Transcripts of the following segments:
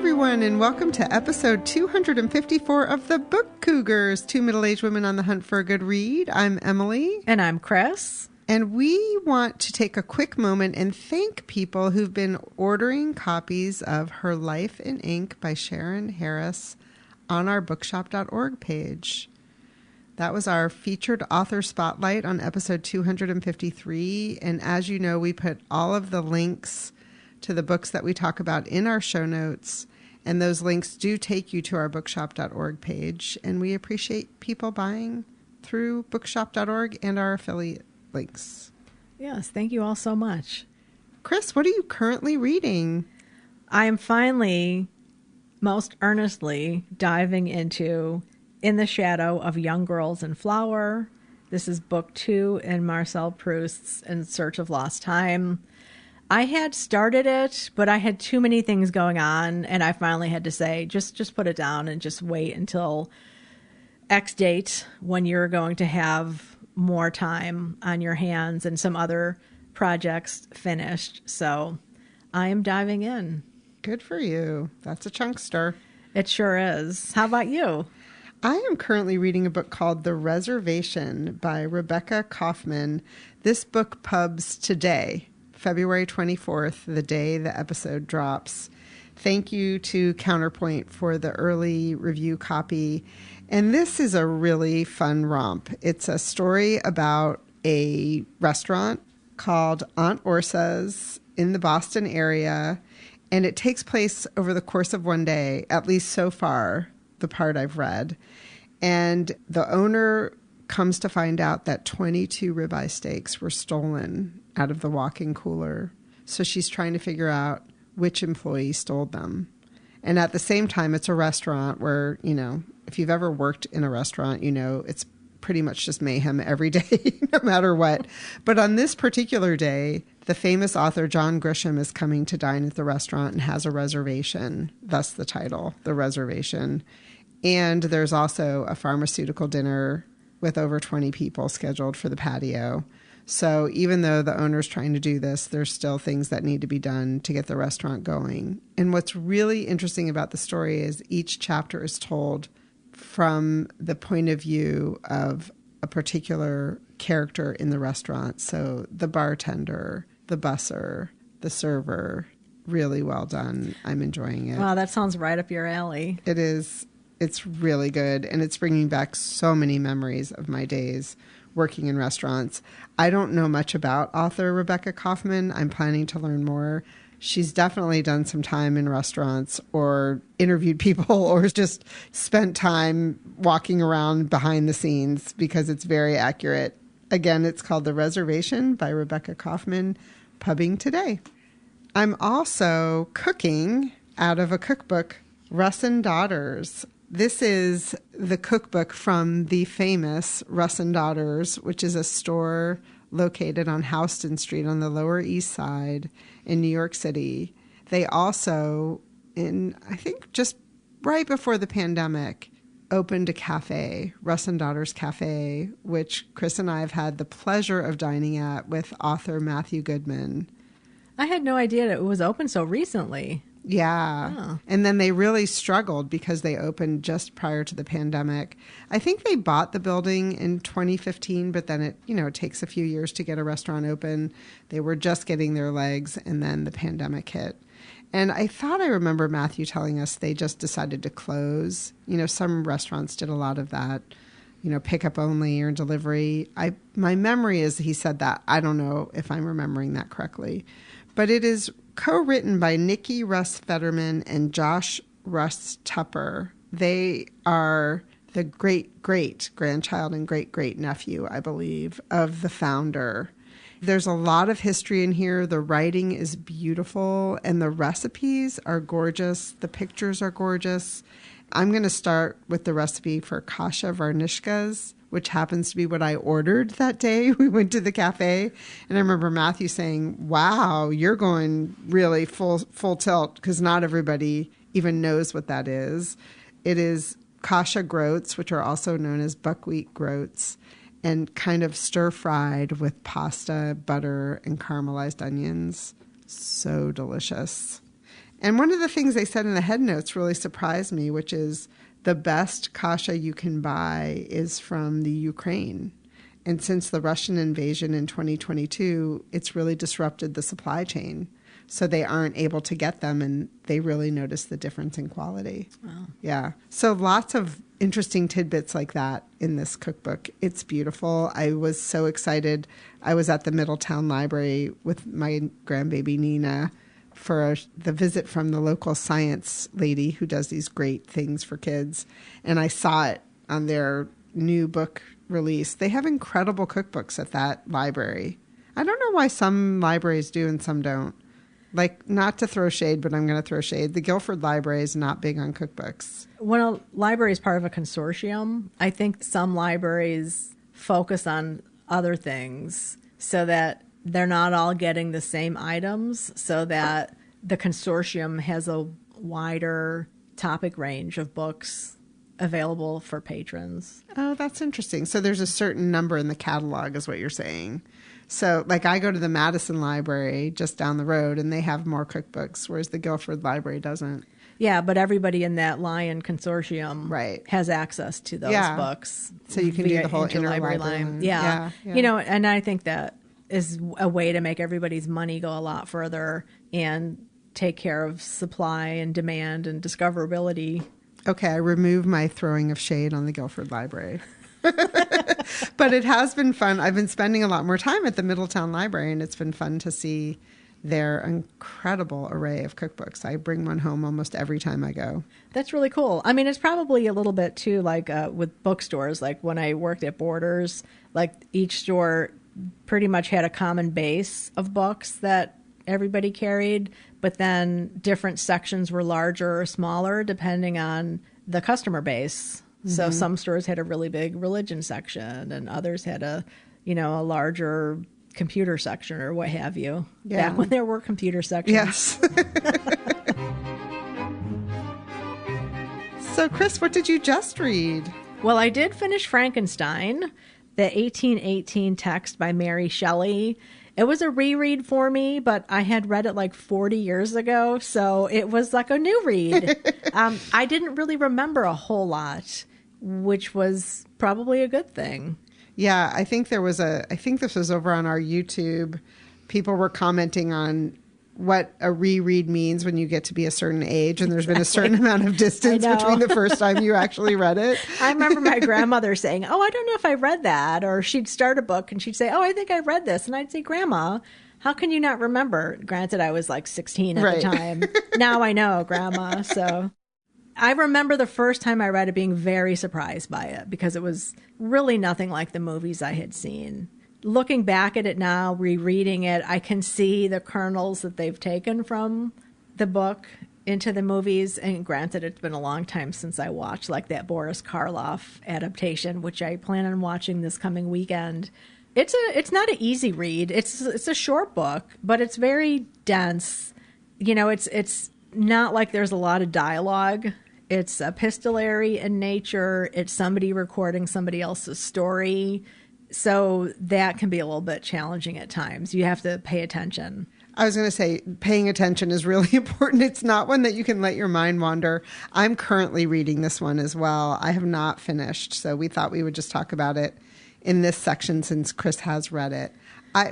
everyone, and welcome to episode 254 of the Book Cougars, two middle-aged women on the hunt for a good read. I'm Emily. And I'm Chris. And we want to take a quick moment and thank people who've been ordering copies of Her Life in Ink by Sharon Harris on our bookshop.org page. That was our featured author spotlight on episode 253. And as you know, we put all of the links to the books that we talk about in our show notes. And those links do take you to our bookshop.org page. And we appreciate people buying through bookshop.org and our affiliate links. Yes, thank you all so much. Chris, what are you currently reading? I am finally, most earnestly, diving into In the Shadow of Young Girls in Flower. This is book 2 in Marcel Proust's In Search of Lost Time. I had started it, but I had too many things going on, and I finally had to say, just put it down and just wait until X date when you're going to have more time on your hands and some other projects finished. So I am diving in. Good for you. That's a chunkster. It sure is. How about you? I am currently reading a book called The Reservation by Rebecca Kauffman. This book pubs today, February 24th, the day the episode drops. Thank you to Counterpoint for the early review copy. And this is a really fun romp. It's a story about a restaurant called Aunt Orsa's in the Boston area. And it takes place over the course of one day, at least so far, the part I've read. And the owner comes to find out that 22 ribeye steaks were stolen out of the walk-in cooler. So she's trying to figure out which employee stole them. And at the same time, it's a restaurant where, you know, if you've ever worked in a restaurant, you know, it's pretty much just mayhem every day, no matter what. But on this particular day, the famous author John Grisham is coming to dine at the restaurant and has a reservation, thus the title, The Reservation. And there's also a pharmaceutical dinner with over 20 people scheduled for the patio. So even though the owner's trying to do this, there's still things that need to be done to get the restaurant going. And what's really interesting about the story is each chapter is told from the point of view of a particular character in the restaurant. So the bartender, the busser, the server, really well done. I'm enjoying it. Wow, that sounds right up your alley. It is. It's really good. And it's bringing back so many memories of my days working in restaurants. I don't know much about author Rebecca Kauffman. I'm planning to learn more. She's definitely done some time in restaurants or interviewed people or just spent time walking around behind the scenes because it's very accurate. Again, it's called The Reservation by Rebecca Kauffman, pubbing today. I'm also cooking out of a cookbook, Russ and Daughters. This is the cookbook from the famous Russ and Daughters, which is a store located on Houston Street on the Lower East Side in New York City. They also, I think just right before the pandemic, opened a cafe, Russ and Daughters Cafe, which Chris and I have had the pleasure of dining at with author Matthew Goodman. I had no idea that it was open so recently. Yeah. Oh. And then they really struggled because they opened just prior to the pandemic. I think they bought the building in 2015, but then it takes a few years to get a restaurant open. They were just getting their legs and then the pandemic hit. And I thought I remember Matthew telling us they just decided to close. You know, some restaurants did a lot of that, pickup only or delivery. My memory is he said that. I don't know if I'm remembering that correctly. But it is co-written by Niki, Russ, Federman, and Josh Russ Tupper. They are the great-great-grandchild and great-great-nephew, I believe, of the founder. There's a lot of history in here. The writing is beautiful, and the recipes are gorgeous. The pictures are gorgeous. I'm going to start with the recipe for kasha varnishkas, which happens to be what I ordered that day. We went to the cafe, and I remember Matthew saying, wow, you're going really full tilt, because not everybody even knows what that is. It is kasha groats, which are also known as buckwheat groats, and kind of stir-fried with pasta, butter, and caramelized onions. So delicious. And one of the things they said in the head notes really surprised me, which is the best kasha you can buy is from the Ukraine. And since the Russian invasion in 2022, it's really disrupted the supply chain. So they aren't able to get them, and they really notice the difference in quality. Wow. Yeah. So lots of interesting tidbits like that in this cookbook. It's beautiful. I was so excited. I was at the Middletown Library with my grandbaby Nina for the visit from the local science lady who does these great things for kids. And I saw it on their new book release. They have incredible cookbooks at that library. I don't know why some libraries do and some don't. Like, not to throw shade, but I'm going to throw shade. The Guilford Library is not big on cookbooks. When a library is part of a consortium, I think some libraries focus on other things so that they're not all getting the same items, so that the consortium has a wider topic range of books available for patrons. Oh, that's interesting. So there's a certain number in the catalog is what you're saying. So, like, I go to the Madison Library just down the road, and they have more cookbooks, whereas the Guilford Library doesn't. Yeah, but everybody in that Lion consortium right. has access to those books. So you can do the whole interlibrary line. Yeah. You know, and I think that is a way to make everybody's money go a lot further and take care of supply and demand and discoverability. Okay, I remove my throwing of shade on the Guilford Library. But it has been fun. I've been spending a lot more time at the Middletown Library, and it's been fun to see their incredible array of cookbooks. I bring one home almost every time I go. That's really cool. I mean, it's probably a little bit too like with bookstores. Like when I worked at Borders, like each store pretty much had a common base of books that everybody carried, but then different sections were larger or smaller depending on the customer base. So some stores had a really big religion section, and others had a larger computer section or what have you. Yeah. Back when there were computer sections. Yes. So, Chris, what did you just read? Well, I did finish Frankenstein, the 1818 text by Mary Shelley. It was a reread for me, but I had read it like 40 years ago, so it was like a new read. I didn't really remember a whole lot, which was probably a good thing. Yeah, I think this was over on our YouTube. People were commenting on what a reread means when you get to be a certain age, and there's been a certain amount of distance between the first time you actually read it. I remember my grandmother saying, "Oh, I don't know if I read that," or she'd start a book and she'd say, "Oh, I think I read this," and I'd say, "Grandma, how can you not remember?" Granted, I was like 16 at the time. Now I know, Grandma. So I remember the first time I read it being very surprised by it because it was really nothing like the movies I had seen. Looking back at it now, rereading it, I can see the kernels that they've taken from the book into the movies. And granted, it's been a long time since I watched like that Boris Karloff adaptation, which I plan on watching this coming weekend. It's not an easy read. It's a short book, but it's very dense. You know, it's not like there's a lot of dialogue. It's epistolary in nature. It's somebody recording somebody else's story. So that can be a little bit challenging at times. You have to pay attention. I was going to say, paying attention is really important. It's not one that you can let your mind wander. I'm currently reading this one as well. I have not finished, so we thought we would just talk about it in this section since Chris has read it.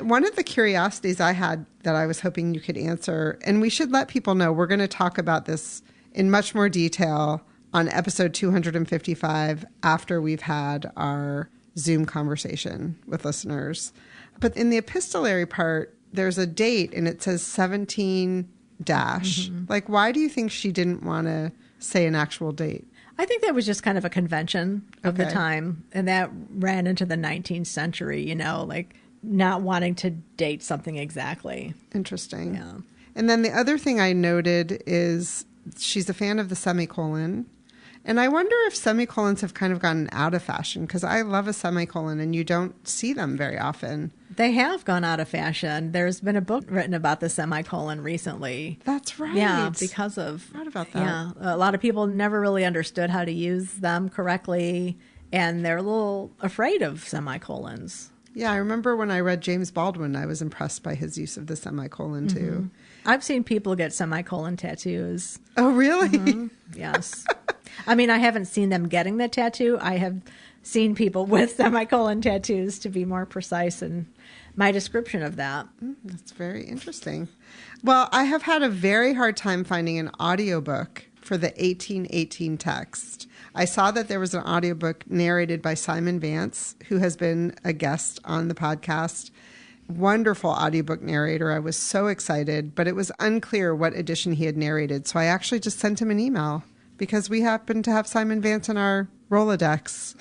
One of the curiosities I had that I was hoping you could answer, and we should let people know, we're going to talk about this in much more detail on episode 255 after we've had our Zoom conversation with listeners. But in the epistolary part, there's a date and it says 17 dash. Like, why do you think she didn't want to say an actual date? I think that was just kind of a convention of the time. And that ran into the 19th century, you know, like not wanting to date something exactly. Interesting. Yeah. And then the other thing I noted is she's a fan of the semicolon. And I wonder if semicolons have kind of gotten out of fashion, because I love a semicolon and you don't see them very often. They have gone out of fashion. There's been a book written about the semicolon recently. That's right. Yeah, because of... I forgot about that. Yeah, a lot of people never really understood how to use them correctly, and they're a little afraid of semicolons. Yeah, I remember when I read James Baldwin, I was impressed by his use of the semicolon too. I've seen people get semicolon tattoos. Oh, really? Yes. I mean, I haven't seen them getting the tattoo. I have seen people with semicolon tattoos, to be more precise in my description of that. That's very interesting. Well, I have had a very hard time finding an audiobook for the 1818 text. I saw that there was an audiobook narrated by Simon Vance, who has been a guest on the podcast. Wonderful audiobook narrator. I was so excited, but it was unclear what edition he had narrated. So I actually just sent him an email because we happen to have Simon Vance in our Rolodex,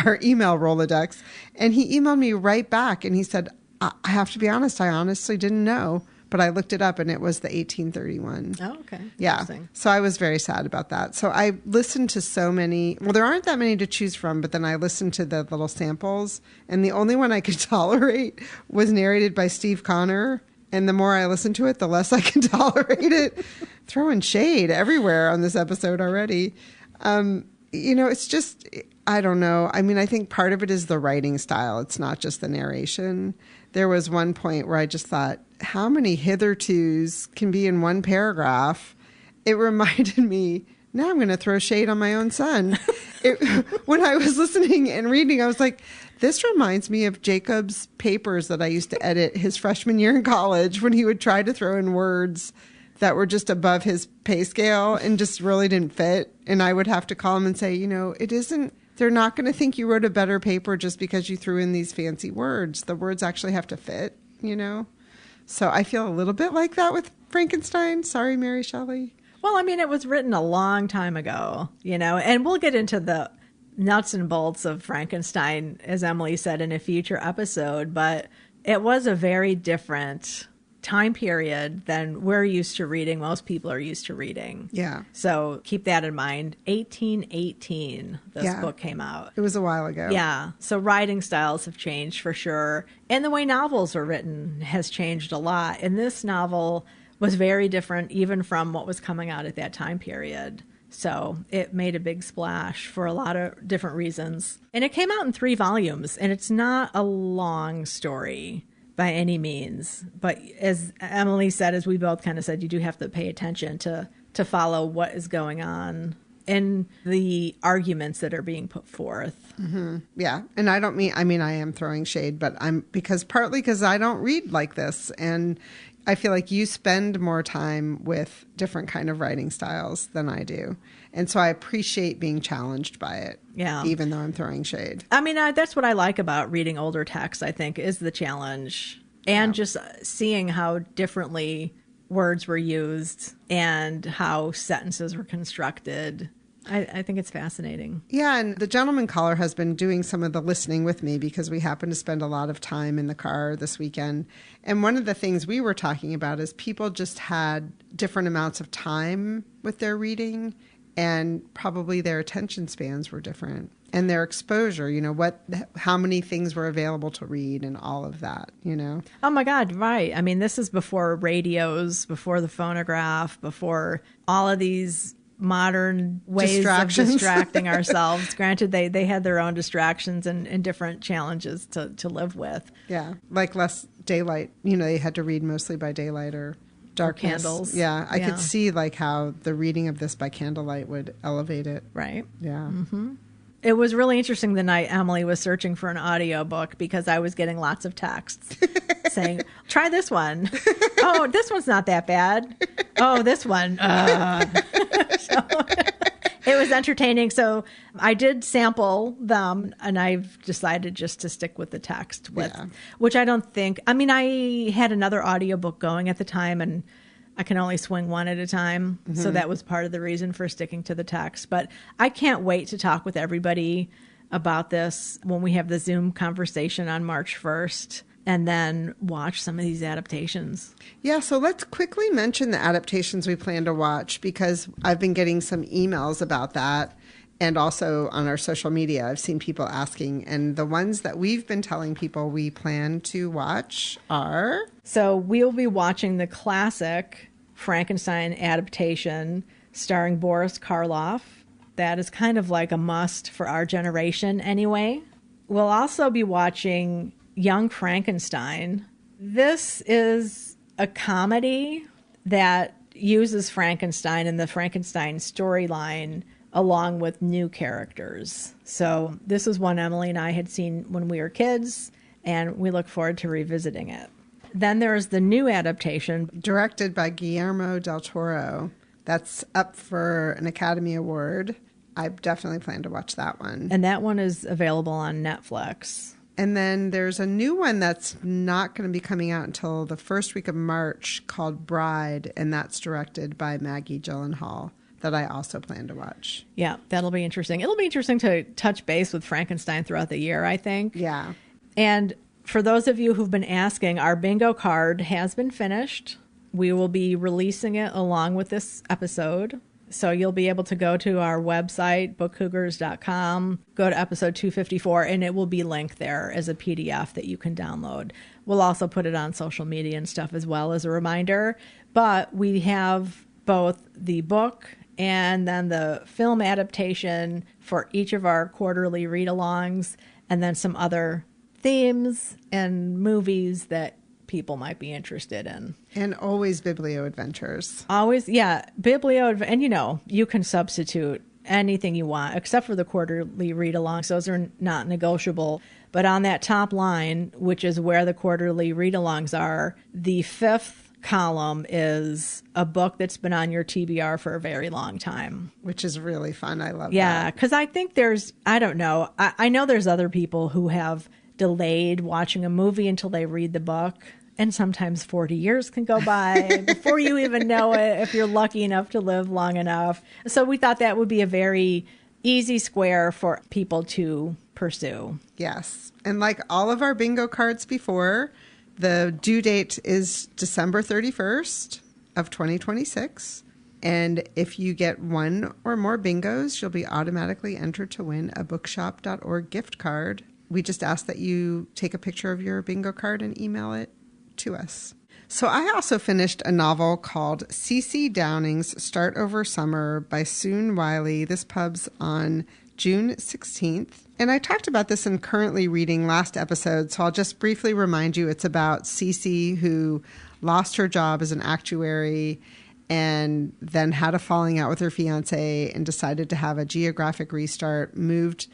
our email Rolodex. And he emailed me right back and he said, I have to be honest, I honestly didn't know. But I looked it up and it was the 1831. Oh, okay. Yeah. So I was very sad about that. So I listened to so many. Well, there aren't that many to choose from, but then I listened to the little samples. And the only one I could tolerate was narrated by Steve Connor. And the more I listened to it, the less I can tolerate it. Throwing shade everywhere on this episode already. It's just, I don't know. I mean, I think part of it is the writing style. It's not just the narration. There was one point where I just thought, how many hithertos can be in one paragraph? It reminded me, now I'm going to throw shade on my own son. When I was listening and reading, I was like, this reminds me of Jacob's papers that I used to edit his freshman year in college when he would try to throw in words that were just above his pay scale and just really didn't fit. And I would have to call him and say, it isn't, they're not going to think you wrote a better paper just because you threw in these fancy words. The words actually have to fit, So I feel a little bit like that with Frankenstein. Sorry, Mary Shelley. Well, I mean, it was written a long time ago, and we'll get into the nuts and bolts of Frankenstein, as Emily said, in a future episode, but it was a very different time period than we're used to reading, most people are used to reading. Yeah. So keep that in mind. 1818, this book came out. It was a while ago. Yeah. So writing styles have changed for sure. And the way novels are written has changed a lot. And this novel was very different even from what was coming out at that time period. So it made a big splash for a lot of different reasons. And it came out in 3 volumes, and it's not a long story by any means. But as Emily said, as we both kind of said, you do have to pay attention to follow what is going on and the arguments that are being put forth. Mm-hmm. Yeah. And I am throwing shade, but partly because I don't read like this. And I feel like you spend more time with different kind of writing styles than I do. And so I appreciate being challenged by it. Yeah. Even though I'm throwing shade. I mean, that's what I like about reading older texts, I think, is the challenge and just seeing how differently words were used and how sentences were constructed. I think it's fascinating. Yeah, and the gentleman caller has been doing some of the listening with me because we happen to spend a lot of time in the car this weekend. And one of the things we were talking about is people just had different amounts of time with their reading, and probably their attention spans were different. And their exposure, how many things were available to read and all of that, Oh my God, right. I mean, this is before radios, before the phonograph, before all of these modern ways of distracting ourselves. Granted, they had their own distractions and different challenges to live with. Yeah, like less daylight. They had to read mostly by daylight or darkness. Or candles. Yeah, I could see how the reading of this by candlelight would elevate it. Right. Yeah. Mm-hmm. It was really interesting the night Emily was searching for an audiobook because I was getting lots of texts saying, try this one. Oh, this one's not that bad. Oh, this one. So, it was entertaining. So I did sample them, and I've decided just to stick with the text, which I don't think, I had another audiobook going at the time, and I can only swing one at a time. Mm-hmm. So that was part of the reason for sticking to the text. But I can't wait to talk with everybody about this when we have the Zoom conversation on March 1st and then watch some of these adaptations. Yeah, so let's quickly mention the adaptations we plan to watch because I've been getting some emails about that. And also on our social media, I've seen people asking. And the ones that we've been telling people we plan to watch are... So we'll be watching the classic Frankenstein adaptation starring Boris Karloff. That is kind of like a must for our generation anyway. We'll also be watching Young Frankenstein. This is a comedy that uses Frankenstein and the Frankenstein storyline along with new characters. So this is one Emily and I had seen when we were kids, and we look forward to revisiting it. Then there's the new adaptation. Directed by Guillermo del Toro. That's up for an Academy Award. I definitely plan to watch that one. And that one is available on Netflix. And then there's a new one that's not going to be coming out until the first week of March called Bride, and that's directed by Maggie Gyllenhaal, that I also plan to watch. Yeah, that'll be interesting. It'll be interesting to touch base with Frankenstein throughout the year, I think. Yeah. And for those of you who've been asking, our bingo card has been finished. We will be releasing it along with this episode. So you'll be able to go to our website, bookcougars.com, go to episode 254, and it will be linked there as a PDF that you can download. We'll also put it on social media and stuff as well as a reminder. But we have both the book and then the film adaptation for each of our quarterly read-alongs, and then some other themes and movies that people might be interested in. And always Biblio adventures. Always, yeah. Biblio, and you can substitute anything you want, except for the quarterly read-alongs. Those are not negotiable. But on that top line, which is where the quarterly read-alongs are, the fifth column is a book that's been on your TBR for a very long time. Which is really fun. I love that. Yeah, because I think I don't know. I know there's other people who have delayed watching a movie until they read the book. And sometimes 40 years can go by before you even know it, if you're lucky enough to live long enough. So we thought that would be a very easy square for people to pursue. Yes. And like all of our bingo cards before, the due date is December 31st of 2026. And if you get one or more bingos, you'll be automatically entered to win a bookshop.org gift card. We just ask that you take a picture of your bingo card and email it to us. So I also finished a novel called C.C. Downing's Start Over Summer by Soon Wiley. This pubs on June 16th. And I talked about this in Currently Reading last episode, so I'll just briefly remind you it's about Cece, who lost her job as an actuary and then had a falling out with her fiance and decided to have a geographic restart, moved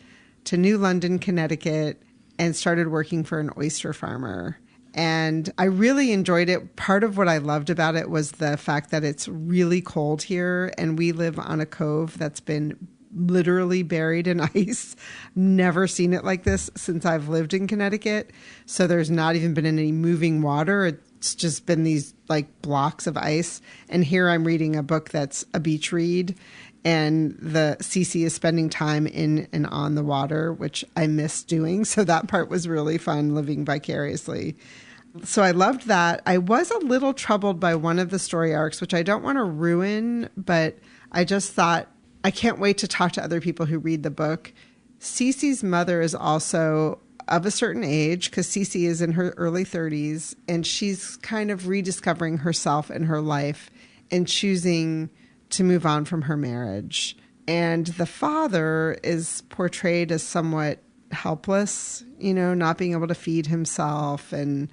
to New London, Connecticut, and started working for an oyster farmer. And I really enjoyed it. Part of what I loved about it was the fact that it's really cold here, and we live on a cove that's been literally buried in ice. Never seen it like this since I've lived in Connecticut. So there's not even been any moving water. It's just been these like blocks of ice. And here I'm reading a book that's a beach read, and the CC is spending time in and on the water, which I miss doing. So that part was really fun, living vicariously. So I loved that. I was a little troubled by one of the story arcs, which I don't want to ruin, but I just thought, I can't wait to talk to other people who read the book. Cece's mother is also of a certain age, because Cece is in her early 30s, and she's kind of rediscovering herself and her life and choosing to move on from her marriage. And the father is portrayed as somewhat helpless, not being able to feed himself, and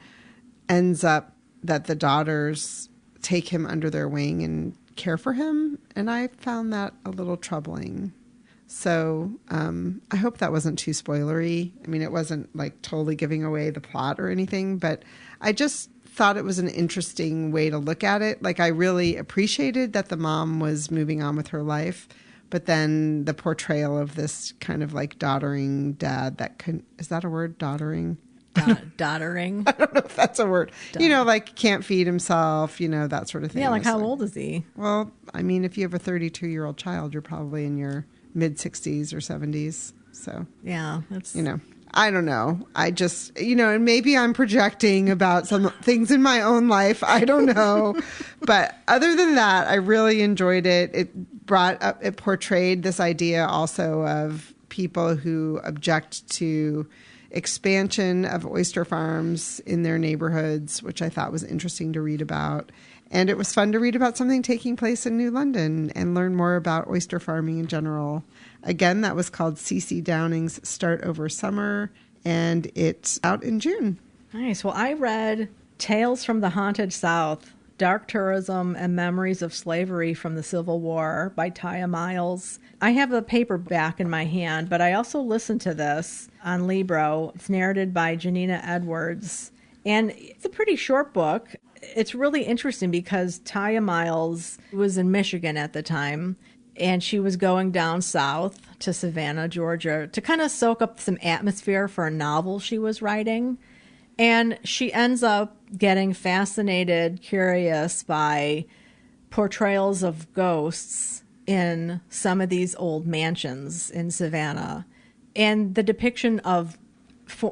ends up that the daughters take him under their wing and care for him. And I found that a little troubling. So I hope that wasn't too spoilery. I mean, it wasn't like totally giving away the plot or anything, but I just thought it was an interesting way to look at it. Like, I really appreciated that the mom was moving on with her life, but then the portrayal of this kind of like doddering dad is that a word? Doddering? Doddering. I don't know if that's a word. Like can't feed himself, that sort of thing. Yeah, like how old is he? Well, I mean, if you have a 32-year-old child, you're probably in your mid-60s or 70s. So, yeah, that's... I don't know. I just, and maybe I'm projecting about some things in my own life. I don't know. But other than that, I really enjoyed it. It portrayed this idea also of people who object to expansion of oyster farms in their neighborhoods, which I thought was interesting to read about. And it was fun to read about something taking place in New London and learn more about oyster farming in general. Again, that was called C.C. Downing's Start Over Summer. and it's out in June. Nice. Well, I read Tales from the Haunted South, Dark Tourism and Memories of Slavery from the Civil War by Tiya Miles. I have a paperback in my hand, but I also listened to this on Libro. It's narrated by Janina Edwards, and it's a pretty short book. It's really interesting because Tiya Miles was in Michigan at the time, and she was going down south to Savannah, Georgia, to kind of soak up some atmosphere for a novel she was writing. And she ends up getting fascinated, curious by portrayals of ghosts in some of these old mansions in Savannah, and the depiction of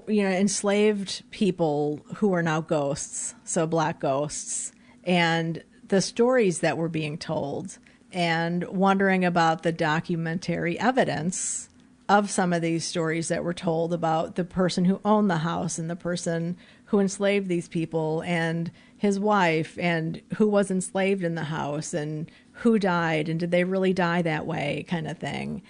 enslaved people who are now ghosts, so black ghosts, and the stories that were being told, and wondering about the documentary evidence of some of these stories that were told about the person who owned the house and the person who enslaved these people and his wife, and who was enslaved in the house and who died and did they really die that way, kind of thing.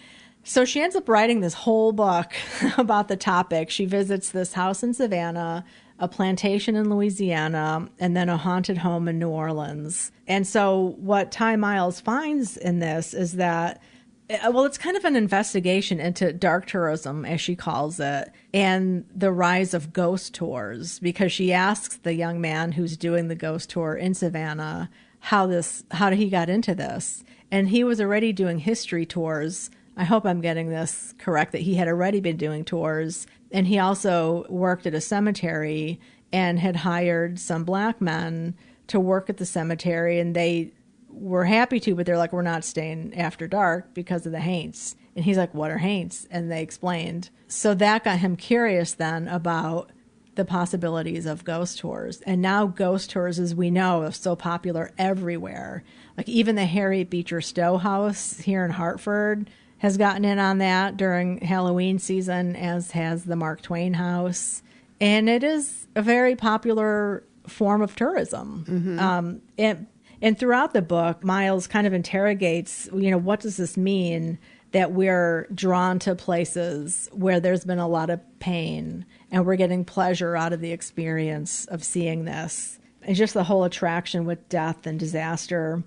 So she ends up writing this whole book about the topic. She visits this house in Savannah, a plantation in Louisiana, and then a haunted home in New Orleans. And so what Tiya Miles finds in this is that, well, it's kind of an investigation into dark tourism, as she calls it, and the rise of ghost tours, because she asks the young man who's doing the ghost tour in Savannah how he got into this. And he was already doing history tours. I hope I'm getting this correct, that he had already been doing tours. And he also worked at a cemetery and had hired some black men to work at the cemetery, and they were happy to, but they're like, we're not staying after dark because of the haints. And he's like, what are haints? And they explained. So that got him curious then about the possibilities of ghost tours. And now ghost tours, as we know, are so popular everywhere. Like even the Harriet Beecher Stowe house here in Hartford has gotten in on that during Halloween season, as has the Mark Twain house. And it is a very popular form of tourism. Mm-hmm. And throughout the book, Miles kind of interrogates, what does this mean that we're drawn to places where there's been a lot of pain and we're getting pleasure out of the experience of seeing this, and just the whole attraction with death and disaster.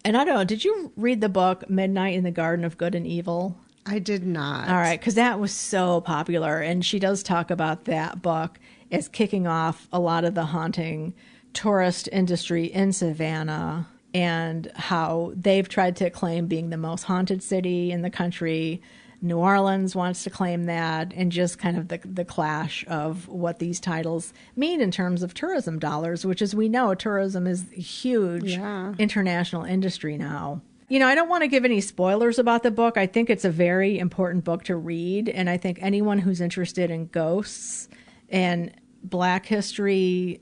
And I don't know, did you read the book Midnight in the Garden of Good and Evil? I did not. All right, because that was so popular. And she does talk about that book as kicking off a lot of the haunting tourist industry in Savannah, and how they've tried to claim being the most haunted city in the country. New Orleans wants to claim that, and just kind of the clash of what these titles mean in terms of tourism dollars, which, as we know, tourism is a huge international industry now. I don't want to give any spoilers about the book. I think it's a very important book to read, and I think anyone who's interested in ghosts and Black history,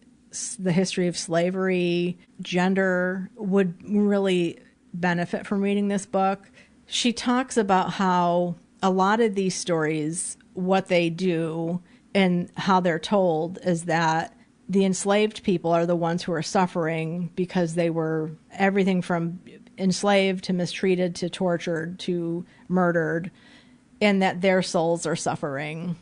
the history of slavery, gender, would really benefit from reading this book. She talks about how a lot of these stories, what they do and how they're told, is that the enslaved people are the ones who are suffering because they were everything from enslaved to mistreated to tortured to murdered, and that their souls are suffering.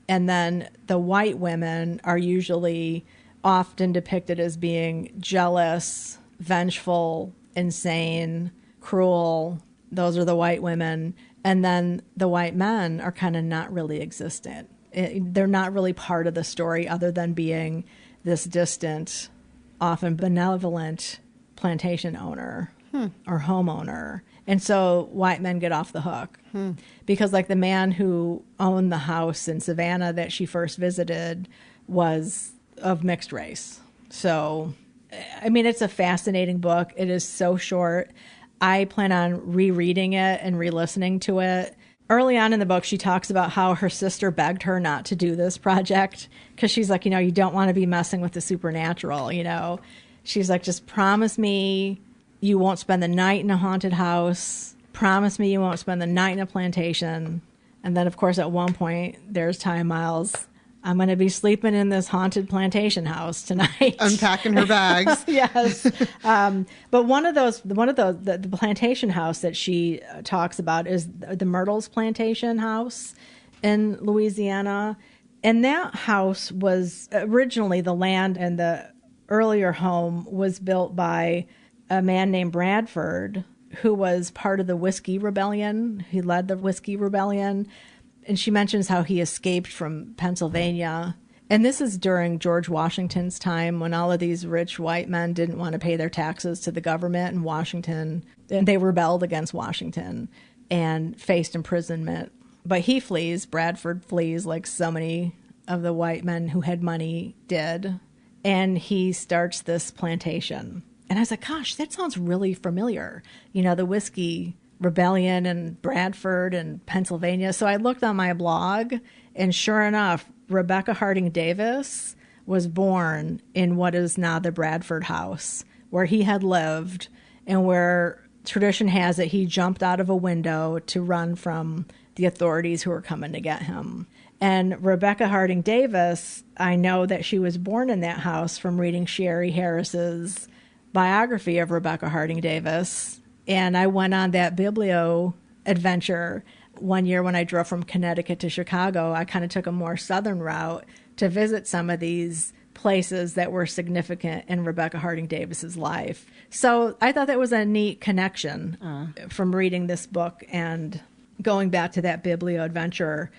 And then the white women are usually often depicted as being jealous, vengeful, insane, cruel. Those are the white women. And then the white men are kind of not really existent. They're not really part of the story, other than being this distant, often benevolent plantation owner or homeowner. And so white men get off the hook because, like, the man who owned the house in Savannah that she first visited was of mixed race. So, I mean, it's a fascinating book. It is so short. I plan on rereading it and re-listening to it. Early on in the book, she talks about how her sister begged her not to do this project because she's like, you don't want to be messing with the supernatural, She's like, just promise me you won't spend the night in a haunted house. Promise me you won't spend the night in a plantation. And then, of course, at one point, there's Tiya Miles. I'm going to be sleeping in this haunted plantation house tonight. Unpacking her bags. Yes. But one of those, the plantation house that she talks about is the Myrtles Plantation House in Louisiana. And that house was originally, the land and the earlier home was built by a man named Bradford, who was part of the Whiskey Rebellion. He led the Whiskey Rebellion. And she mentions how he escaped from Pennsylvania. And this is during George Washington's time, when all of these rich white men didn't want to pay their taxes to the government in Washington. And they rebelled against Washington and faced imprisonment. But he flees. Bradford flees, like so many of the white men who had money did. And he starts this plantation. And I was like, gosh, that sounds really familiar. You know, the Whiskey Rebellion and Bradford and Pennsylvania. So I looked on my blog, and sure enough, Rebecca Harding Davis was born in what is now the Bradford house, where he had lived, and where tradition has it he jumped out of a window to run from the authorities who were coming to get him. And Rebecca Harding Davis, I know that she was born in that house from reading Sherry Harris's biography of Rebecca Harding Davis. And I went on that Biblio adventure one year when I drove from Connecticut to Chicago. I kind of took a more southern route to visit some of these places that were significant in Rebecca Harding Davis's life. So I thought that was a neat connection from reading this book and going back to that Biblio adventure.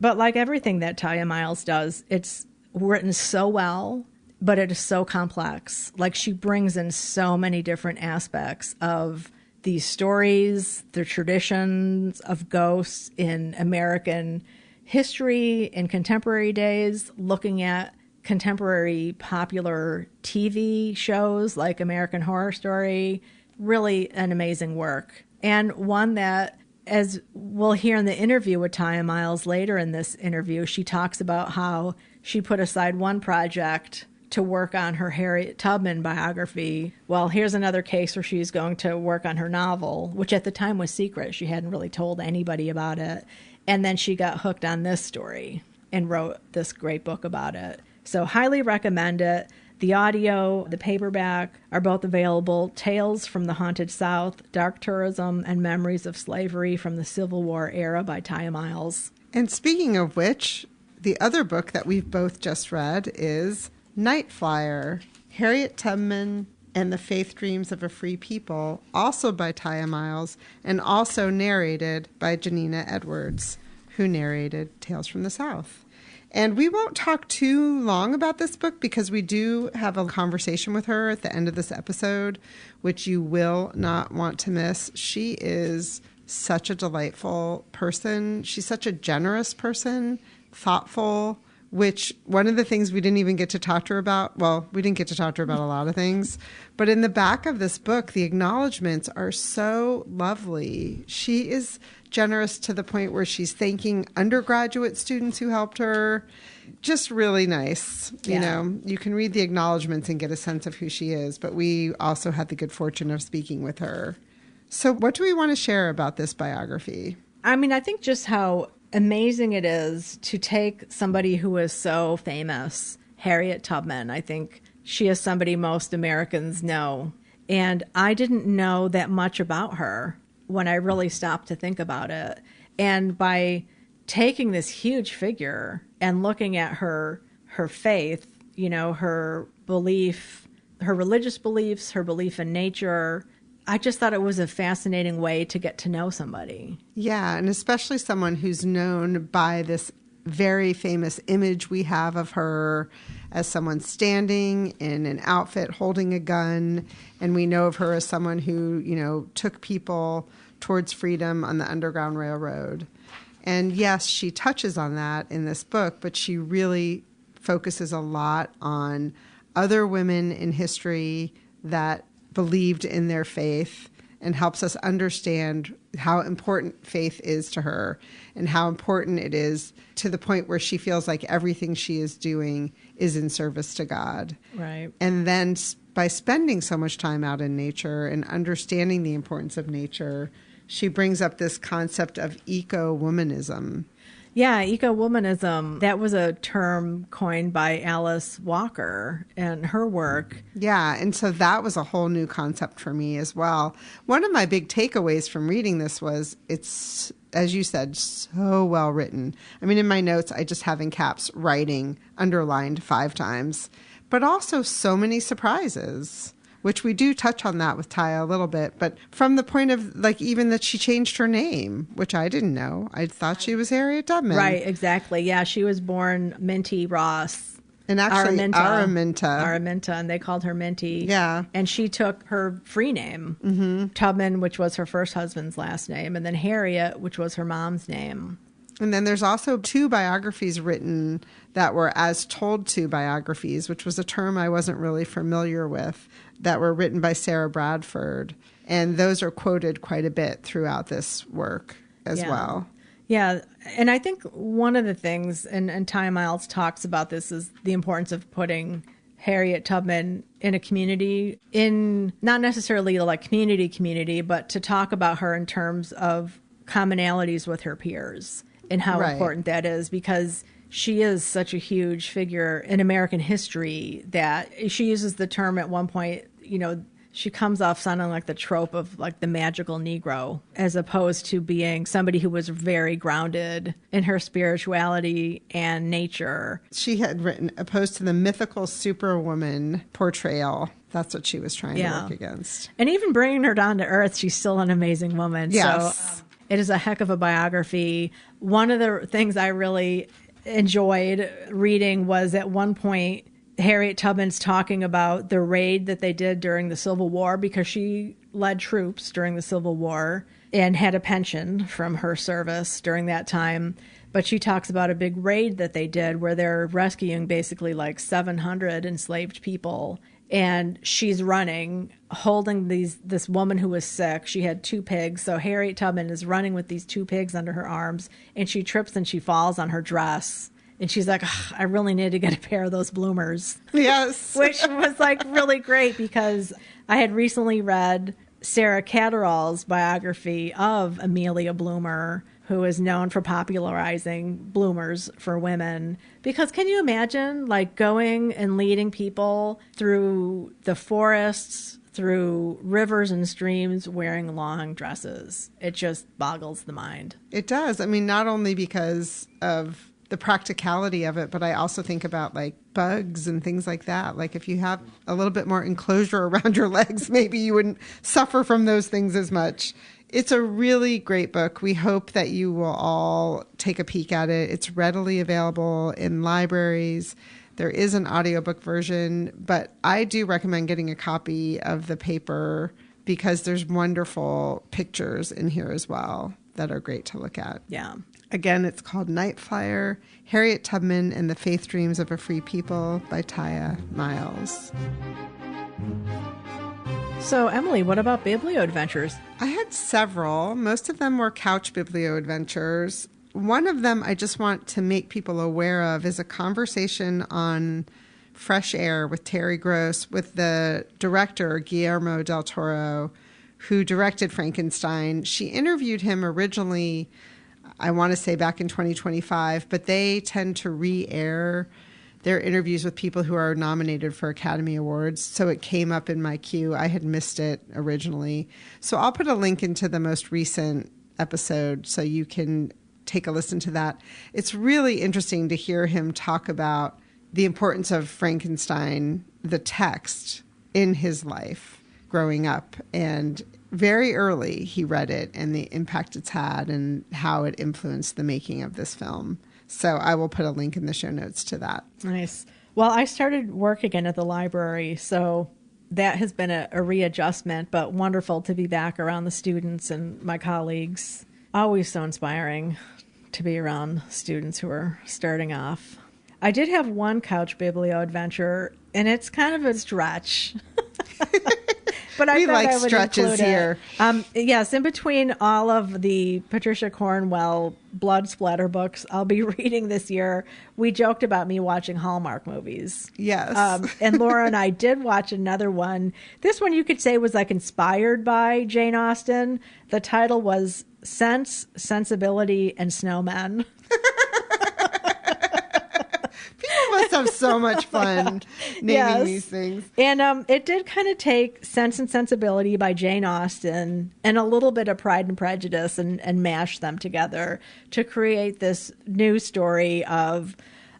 But like everything that Tiya Miles does, it's written so well, but it is so complex. Like, she brings in so many different aspects of these stories, the traditions of ghosts in American history in contemporary days, looking at contemporary popular TV shows like American Horror Story. Really an amazing work. And one that, as we'll hear in the interview with Tiya Miles later in this interview, she talks about how she put aside one project to work on her Harriet Tubman biography. Well, here's another case where she's going to work on her novel, which at the time was secret. She hadn't really told anybody about it. And then she got hooked on this story and wrote this great book about it. So highly recommend it. The audio, the paperback are both available. Tales from the Haunted South, Dark Tourism, and Memories of Slavery from the Civil War Era by Tiya Miles. And speaking of which, the other book that we've both just read is Night Flyer, Harriet Tubman and the Faith Dreams of a Free People, also by Tiya Miles, and also narrated by Janina Edwards, who narrated Tales from the South. And we won't talk too long about this book because we do have a conversation with her at the end of this episode, which you will not want to miss. She is such a delightful person. She's such a generous person, thoughtful, which one of the things we didn't even get to talk to her about, well, we didn't get to talk to her about a lot of things, but in the back of this book, the acknowledgments are so lovely. She is generous to the point where she's thanking undergraduate students who helped her. Just really nice. Yeah. You know, you can read the acknowledgments and get a sense of who she is, but we also had the good fortune of speaking with her. So what do we want to share about this biography? I mean, I think just how amazing it is to take somebody who is so famous, Harriet Tubman. I think she is somebody most Americans know. And I didn't know that much about her when I really stopped to think about it. And by taking this huge figure and looking at her faith, you know, her belief, her religious beliefs, her belief in nature, I just thought it was a fascinating way to get to know somebody. Yeah, and especially someone who's known by this very famous image we have of her as someone standing in an outfit holding a gun. And we know of her as someone who, you know, took people towards freedom on the Underground Railroad. And yes, she touches on that in this book, but she really focuses a lot on other women in history that believed in their faith and helps us understand how important faith is to her and how important it is to the point where she feels like everything she is doing is in service to God. Right. And then by spending so much time out in nature and understanding the importance of nature, she brings up this concept of eco-womanism. Yeah, eco-womanism, that was a term coined by Alice Walker and her work. Yeah, and so that was a whole new concept for me as well. One of my big takeaways from reading this was it's, as you said, so well written. I mean, in my notes, I just have in caps writing underlined 5 times, but also so many surprises, which we do touch on that with Tiya a little bit. But from the point of, like, even that she changed her name, which I didn't know. I thought she was Harriet Tubman. Right, exactly. Yeah, she was born Minty Ross. And actually, Araminta, and they called her Minty. Yeah. And she took her free name, Tubman, which was her first husband's last name, and then Harriet, which was her mom's name. And then there's also 2 biographies written that were as told to biographies, which was a term I wasn't really familiar with, that were written by Sarah Bradford. And those are quoted quite a bit throughout this work as well. Yeah, and I think one of the things, and Tiya Miles talks about this, is the importance of putting Harriet Tubman in a community, in not necessarily like community, but to talk about her in terms of commonalities with her peers and how important that is, because she is such a huge figure in American history that she uses the term at one point, you know, she comes off sounding like the trope of like the magical Negro, as opposed to being somebody who was very grounded in her spirituality and nature. She had written, opposed to the mythical superwoman portrayal. That's what she was trying to work against. And even bringing her down to earth, she's still an amazing woman. Yes. So it is a heck of a biography. One of the things I really enjoyed reading was at one point, Harriet Tubman's talking about the raid that they did during the Civil War, because she led troops during the Civil War and had a pension from her service during that time. But she talks about a big raid that they did where they're rescuing basically like 700 enslaved people. And she's running, holding this woman who was sick. She had 2 pigs. So Harriet Tubman is running with these 2 pigs under her arms, and she trips and she falls on her dress. And she's like, I really need to get a pair of those bloomers. Yes. Which was like really great, because I had recently read Sarah Catterall's biography of Amelia Bloomer, who is known for popularizing bloomers for women. Because can you imagine like going and leading people through the forests, through rivers and streams wearing long dresses? It just boggles the mind. It does. I mean, not only because of the practicality of it, but I also think about like bugs and things like that. Like if you have a little bit more enclosure around your legs, maybe you wouldn't suffer from those things as much. It's a really great book. We hope that you will all take a peek at it. It's readily available in libraries. There is an audiobook version, but I do recommend getting a copy of the paper because there's wonderful pictures in here as well that are great to look at. Yeah. Again, it's called Night Flyer, Harriet Tubman and the Faith Dreams of a Free People by Tiya Miles. So, Emily, what about Biblio adventures? I had several. Most of them were couch Biblio adventures. One of them I just want to make people aware of is a conversation on Fresh Air with Terry Gross with the director, Guillermo del Toro, who directed Frankenstein. She interviewed him originally, I want to say back in 2025, but they tend to re-air their interviews with people who are nominated for Academy Awards. So it came up in my queue. I had missed it originally. So I'll put a link into the most recent episode so you can take a listen to that. It's really interesting to hear him talk about the importance of Frankenstein, the text, in his life growing up. And very early he read it and the impact it's had and how it influenced the making of this film. So I will put a link in the show notes to that. Nice. Well, I started work again at the library, so that has been a readjustment, but wonderful to be back around the students and my colleagues. Always so inspiring to be around students who are starting off. I did have one couch Biblio adventure, and it's kind of a stretch. But I we thought like I would stretches here. Yes, in between all of the Patricia Cornwell blood splatter books I'll be reading this year, we joked about me watching Hallmark movies. Yes. And Laura and I did watch another one. This one you could say was like inspired by Jane Austen. The title was Sense, Sensibility, and Snowmen. have so much fun naming these things. And it did kind of take Sense and Sensibility by Jane Austen and a little bit of Pride and Prejudice and mash them together to create this new story of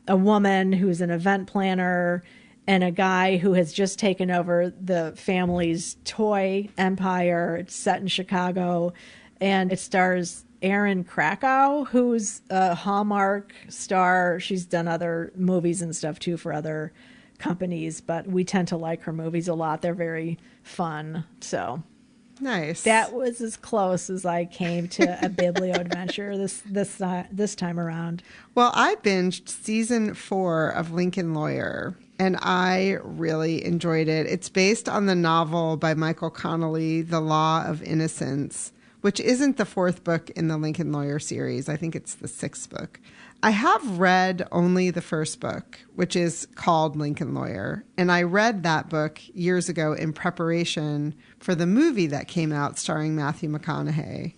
a woman who's an event planner and a guy who has just taken over the family's toy empire. It's set in Chicago, and it stars Erin Krakow, who's a Hallmark star. She's done other movies and stuff, too, for other companies, but we tend to like her movies a lot. They're very fun, so... Nice. That was as close as I came to a Biblio adventure this time around. Well, I binged season 4 of Lincoln Lawyer, and I really enjoyed it. It's based on the novel by Michael Connelly, The Law of Innocence, which isn't the 4th book in the Lincoln Lawyer series. I think it's the 6th book. I have read only the 1st book, which is called Lincoln Lawyer. And I read that book years ago in preparation for the movie that came out starring Matthew McConaughey.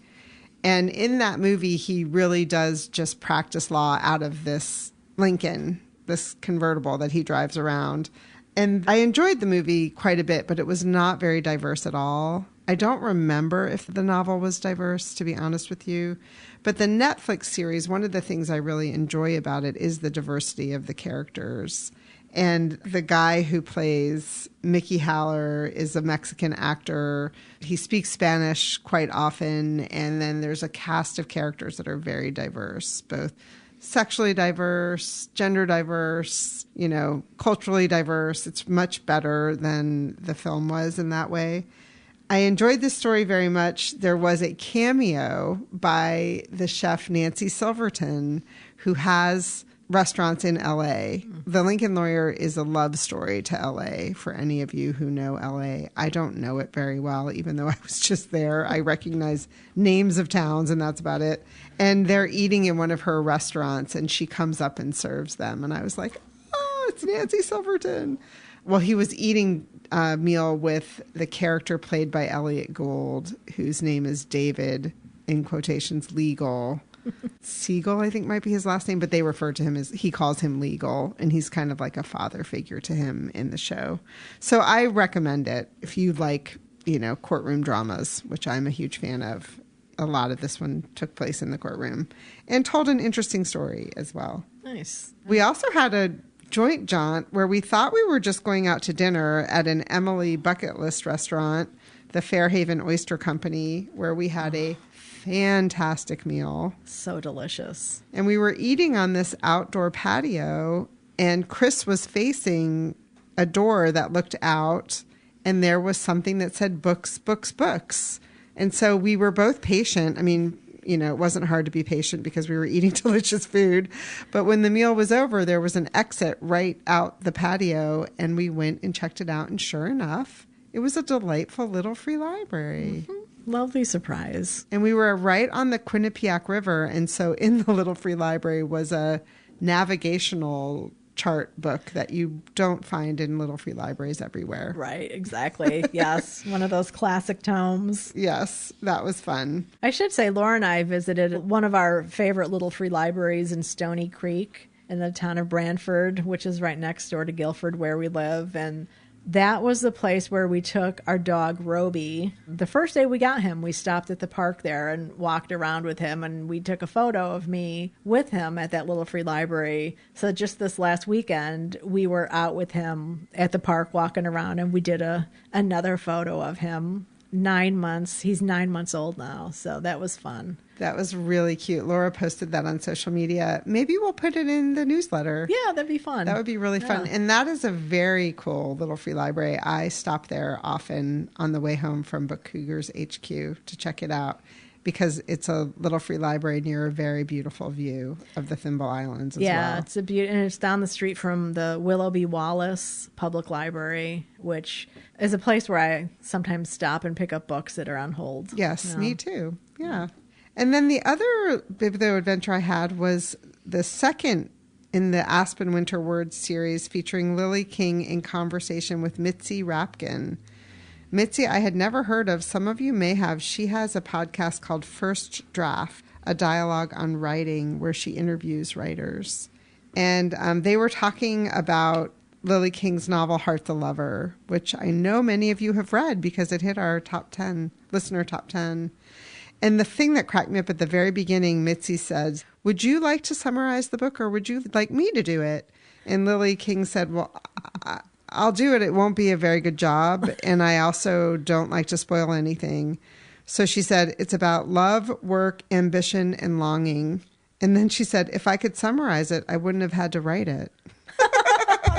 And in that movie, he really does just practice law out of this Lincoln, this convertible that he drives around. And I enjoyed the movie quite a bit, but it was not very diverse at all. I don't remember if the novel was diverse, to be honest with you. But the Netflix series, one of the things I really enjoy about it is the diversity of the characters. And the guy who plays Mickey Haller is a Mexican actor. He speaks Spanish quite often. And then there's a cast of characters that are very diverse, both sexually diverse, gender diverse, culturally diverse. It's much better than the film was in that way. I enjoyed this story very much. There was a cameo by the chef Nancy Silverton, who has restaurants in L.A. The Lincoln Lawyer is a love story to L.A. for any of you who know L.A. I don't know it very well, even though I was just there. I recognize names of towns, and that's about it. And they're eating in one of her restaurants, and she comes up and serves them. And I was like, oh, it's Nancy Silverton. Well, he was eating a meal with the character played by Elliot Gould, whose name is David, in quotations, Legal. Siegel, I think might be his last name, but they refer to him as, he calls him Legal, and he's kind of like a father figure to him in the show. So I recommend it if you like, courtroom dramas, which I'm a huge fan of. A lot of this one took place in the courtroom and told an interesting story as well. Nice. We also had a joint jaunt where we thought we were just going out to dinner at an Emily bucket list restaurant, the Fair Haven Oyster Company, where we had a fantastic meal. So delicious. And we were eating on this outdoor patio, and Chris was facing a door that looked out, and there was something that said books, books, books. And so we were both patient. I mean, it wasn't hard to be patient because we were eating delicious food. But when the meal was over, there was an exit right out the patio, and we went and checked it out. And sure enough, it was a delightful little free library. Mm-hmm. Lovely surprise. And we were right on the Quinnipiac River. And so in the little free library was a navigational chart book that you don't find in little free libraries everywhere. Right, exactly. Yes, one of those classic tomes. Yes, that was fun. I should say Laura and I visited one of our favorite little free libraries in Stony Creek in the town of Brantford, which is right next door to Guilford where we live. And that was the place where we took our dog, Roby. The first day we got him, we stopped at the park there and walked around with him, and we took a photo of me with him at that little free library. So just this last weekend, we were out with him at the park walking around, and we did another photo of him. 9 months. He's 9 months old now, so that was fun. That was really cute. Laura posted that on social media. Maybe we'll put it in the newsletter. Yeah, that'd be fun. That would be really fun. And that is a very cool little free library. I stop there often on the way home from Book Cougars HQ to check it out because it's a little free library near a very beautiful view of the Thimble Islands as well. Yeah, it's and it's down the street from the Willoughby Wallace Public Library, which is a place where I sometimes stop and pick up books that are on hold. Yes, me too. Yeah. And then the other Biblio adventure I had was the second in the Aspen Winter Words series featuring Lily King in conversation with Mitzi Rapkin. Mitzi, I had never heard of. Some of you may have. She has a podcast called First Draft, a dialogue on writing where she interviews writers. And they were talking about Lily King's novel, Heart the Lover, which I know many of you have read because it hit our top 10, listener top 10. And the thing that cracked me up at the very beginning, Mitzi said, would you like to summarize the book or would you like me to do it? And Lily King said, well, I'll do it. It won't be a very good job. And I also don't like to spoil anything. So she said, it's about love, work, ambition, and longing. And then she said, if I could summarize it, I wouldn't have had to write it.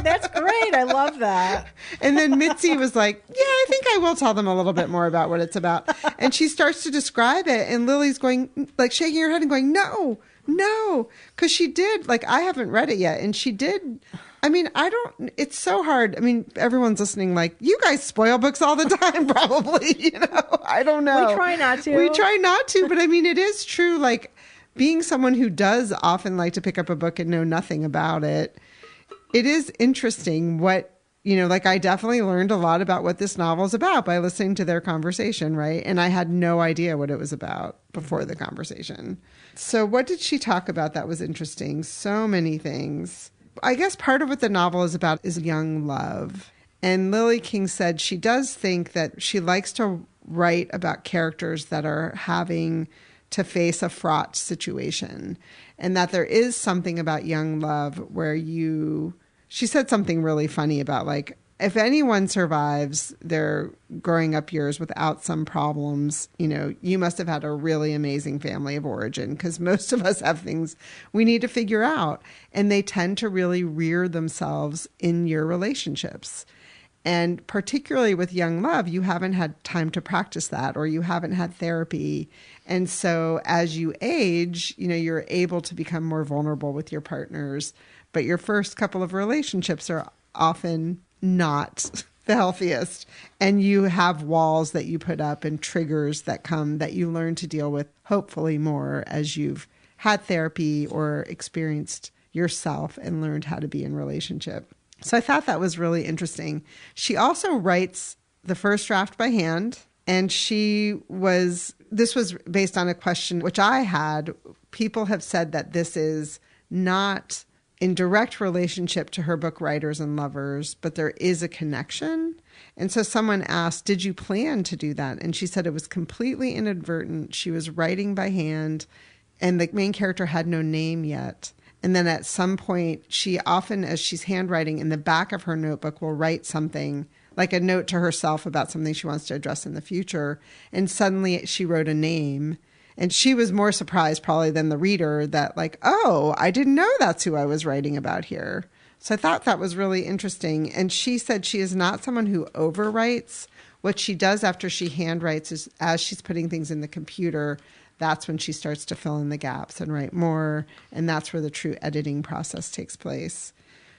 That's great. I love that. And then Mitzi was like, yeah, I think I will tell them a little bit more about what it's about. And she starts to describe it. And Lily's going, like shaking her head and going, no. Because she did, like, I haven't read it yet. And she did. I mean, it's so hard. I mean, everyone's listening like, you guys spoil books all the time, probably. I don't know. We try not to. But I mean, it is true. Like, being someone who does often like to pick up a book and know nothing about it, it is interesting what, like I definitely learned a lot about what this novel is about by listening to their conversation, right? And I had no idea what it was about before the conversation. So what did she talk about that was interesting? So many things. I guess part of what the novel is about is young love. And Lily King said she does think that she likes to write about characters that are having to face a fraught situation, and that there is something about young love where she said something really funny about, like, if anyone survives their growing up years without some problems, you must have had a really amazing family of origin, because most of us have things we need to figure out, and they tend to really rear themselves in your relationships. And particularly with young love, you haven't had time to practice that, or you haven't had therapy. And so as you age, you're able to become more vulnerable with your partners. But your first couple of relationships are often not the healthiest. And you have walls that you put up and triggers that come that you learn to deal with, hopefully more as you've had therapy or experienced yourself and learned how to be in relationship. So I thought that was really interesting. She also writes the first draft by hand, and this was based on a question which I had. People have said that this is not in direct relationship to her book Writers and Lovers, but there is a connection. And so someone asked, did you plan to do that? And she said it was completely inadvertent. She was writing by hand, and the main character had no name yet. And then at some point, she often, as she's handwriting, in the back of her notebook, will write something, like a note to herself about something she wants to address in the future. And suddenly she wrote a name. And she was more surprised probably than the reader that, like, oh, I didn't know that's who I was writing about here. So I thought that was really interesting. And she said she is not someone who overwrites. What she does after she handwrites is, as she's putting things in the computer, that's when she starts to fill in the gaps and write more. And that's where the true editing process takes place.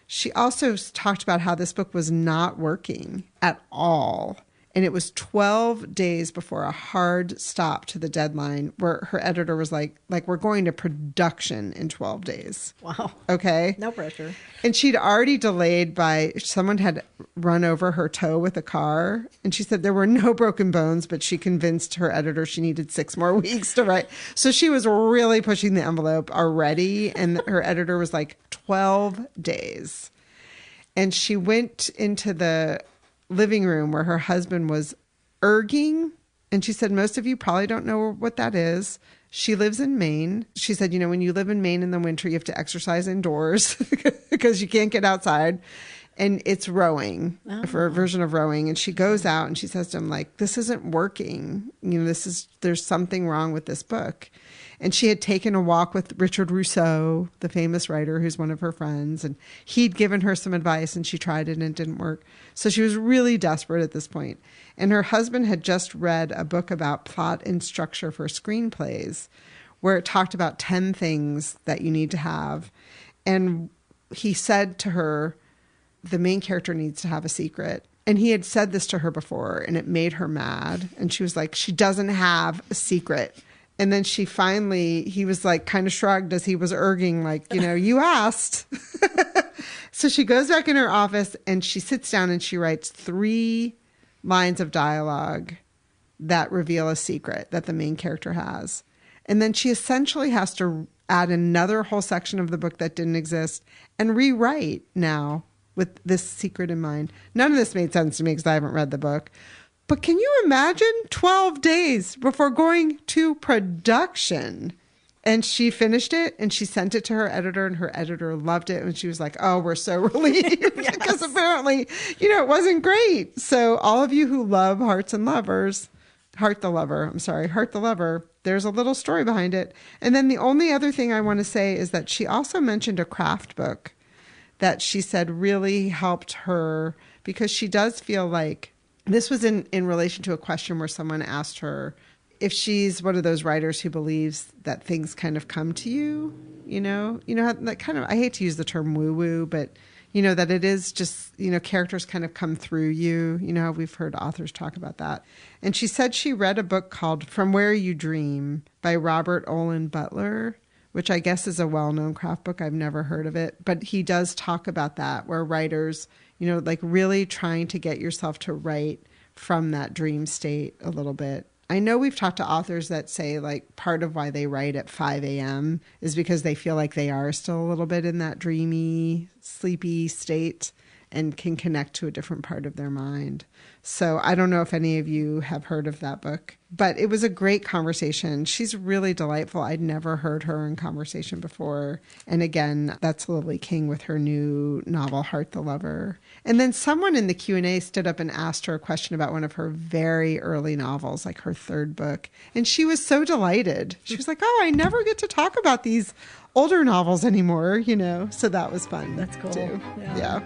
She also talked about how this book was not working at all. And it was 12 days before a hard stop to the deadline where her editor was like, we're going to production in 12 days. Wow. Okay. No pressure. And she'd already delayed by someone had run over her toe with a car. And she said there were no broken bones, but she convinced her editor she needed 6 more weeks to write. So she was really pushing the envelope already. And her editor was like, 12 days. And she went into the living room where her husband was erging. And she said, most of you probably don't know what that is. She lives in Maine. She said, when you live in Maine in the winter, you have to exercise indoors because you can't get outside. And it's rowing, for a version of rowing. And she goes out and she says to him, like, this isn't working. There's something wrong with this book. And she had taken a walk with Richard Rousseau, the famous writer who's one of her friends. And he'd given her some advice and she tried it and it didn't work. So she was really desperate at this point. And her husband had just read a book about plot and structure for screenplays where it talked about 10 things that you need to have. And he said to her, the main character needs to have a secret. And he had said this to her before and it made her mad. And she was like, she doesn't have a secret. And then he was like kind of shrugged as he was urging, like, you asked. So she goes back in her office and she sits down and she writes 3 lines of dialogue that reveal a secret that the main character has. And then she essentially has to add another whole section of the book that didn't exist, and rewrite now with this secret in mind. None of this made sense to me because I haven't read the book. But can you imagine 12 days before going to production? And she finished it and she sent it to her editor, and her editor loved it. And she was like, oh, we're so relieved Yes. because apparently, it wasn't great. So all of you who love Heart the Lover, there's a little story behind it. And then the only other thing I want to say is that she also mentioned a craft book that she said really helped her, because she does feel like this was in relation to a question where someone asked her if she's one of those writers who believes that things kind of come to you, how that kind of, I hate to use the term woo-woo, but that it is just, characters kind of come through you. How we've heard authors talk about that. And she said she read a book called From Where You Dream by Robert Olin Butler, which I guess is a well-known craft book. I've never heard of it, but he does talk about that, where writers, like really trying to get yourself to write from that dream state a little bit. I know we've talked to authors that say like part of why they write at 5 a.m. is because they feel like they are still a little bit in that dreamy, sleepy state and can connect to a different part of their mind. So I don't know if any of you have heard of that book, but it was a great conversation. She's really delightful. I'd never heard her in conversation before. And again, that's Lily King with her new novel, Heart the Lover. And then someone in the Q&A stood up and asked her a question about one of her very early novels, like her third book. And she was so delighted. She was like, oh, I never get to talk about these older novels anymore, So that was fun. That's cool. Too. Yeah.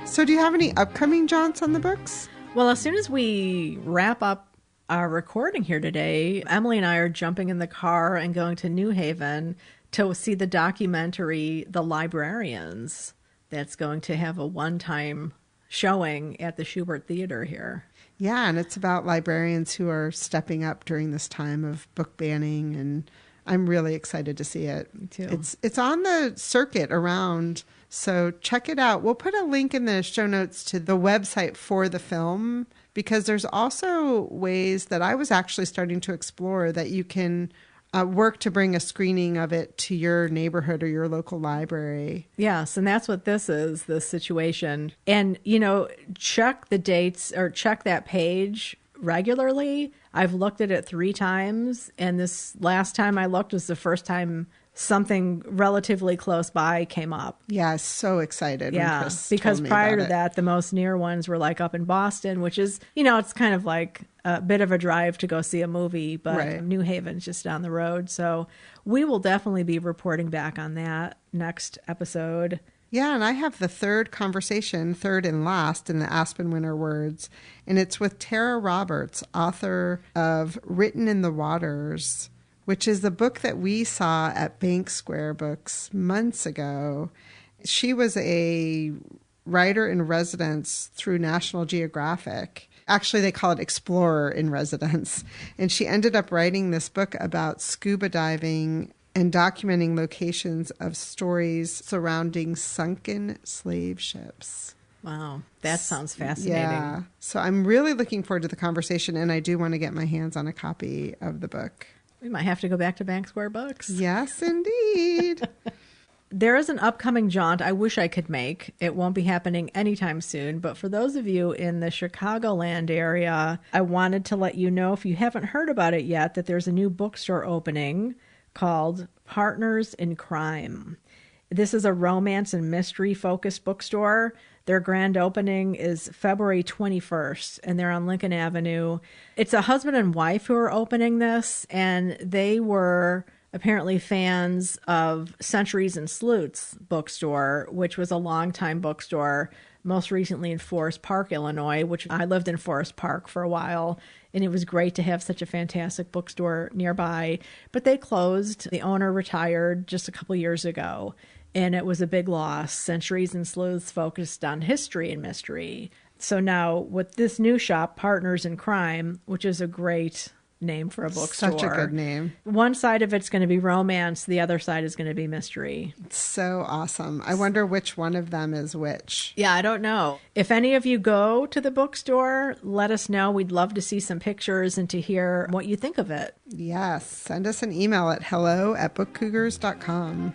So do you have any upcoming jaunts on the books? Well, as soon as we wrap up our recording here today, Emily and I are jumping in the car and going to New Haven to see the documentary, The Librarians, that's going to have a one-time showing at the Schubert Theater here. Yeah, and it's about librarians who are stepping up during this time of book banning, and I'm really excited to see it. Me too. It's on the circuit around, so check it out. We'll put a link in the show notes to the website for the film, because there's also ways that I was actually starting to explore that you can work to bring a screening of it to your neighborhood or your local library. Yes, and that's what this is, this situation. And, check the dates or check that page regularly. I've looked at it 3 times, and this last time I looked was the first time something relatively close by came up. Yeah, so excited. Yeah, because prior to that, the most near ones were like up in Boston, which is, it's kind of like a bit of a drive to go see a movie, but right. New Haven's just down the road. So we will definitely be reporting back on that next episode. Yeah, and I have the third and last in the Aspen Winter Words, and it's with Tara Roberts, author of Written in the Waters, which is the book that we saw at Bank Square Books months ago. She was a writer in residence through National Geographic. Actually, they call it Explorer in Residence. And she ended up writing this book about scuba diving and documenting locations of stories surrounding sunken slave ships. Wow, that sounds fascinating. Yeah. So I'm really looking forward to the conversation, and I do want to get my hands on a copy of the book. We might have to go back to Bank Square Books. Yes, indeed. There is an upcoming jaunt I wish I could make. It won't be happening anytime soon, but for those of you in the Chicagoland area, I wanted to let you know, if you haven't heard about it yet, that there's a new bookstore opening called Partners in Crime. This is a romance and mystery focused bookstore. Their grand opening is February 21st, and they're on Lincoln Avenue. It's a husband and wife who are opening this, and they were apparently fans of Centuries and Sleuths bookstore, which was a longtime bookstore, most recently in Forest Park, Illinois, which I lived in Forest Park for a while, and it was great to have such a fantastic bookstore nearby. But they closed. The owner retired just a couple years ago, and it was a big loss. Centuries and Sleuths focused on history and mystery. So now with this new shop, Partners in Crime, which is a great name for a bookstore. Such a good name. One side of it's going to be romance. The other side is going to be mystery. It's so awesome. I wonder which one of them is which. Yeah, I don't know. If any of you go to the bookstore, let us know. We'd love to see some pictures and to hear what you think of it. Yes. Send us an email at hello@bookcougars.com.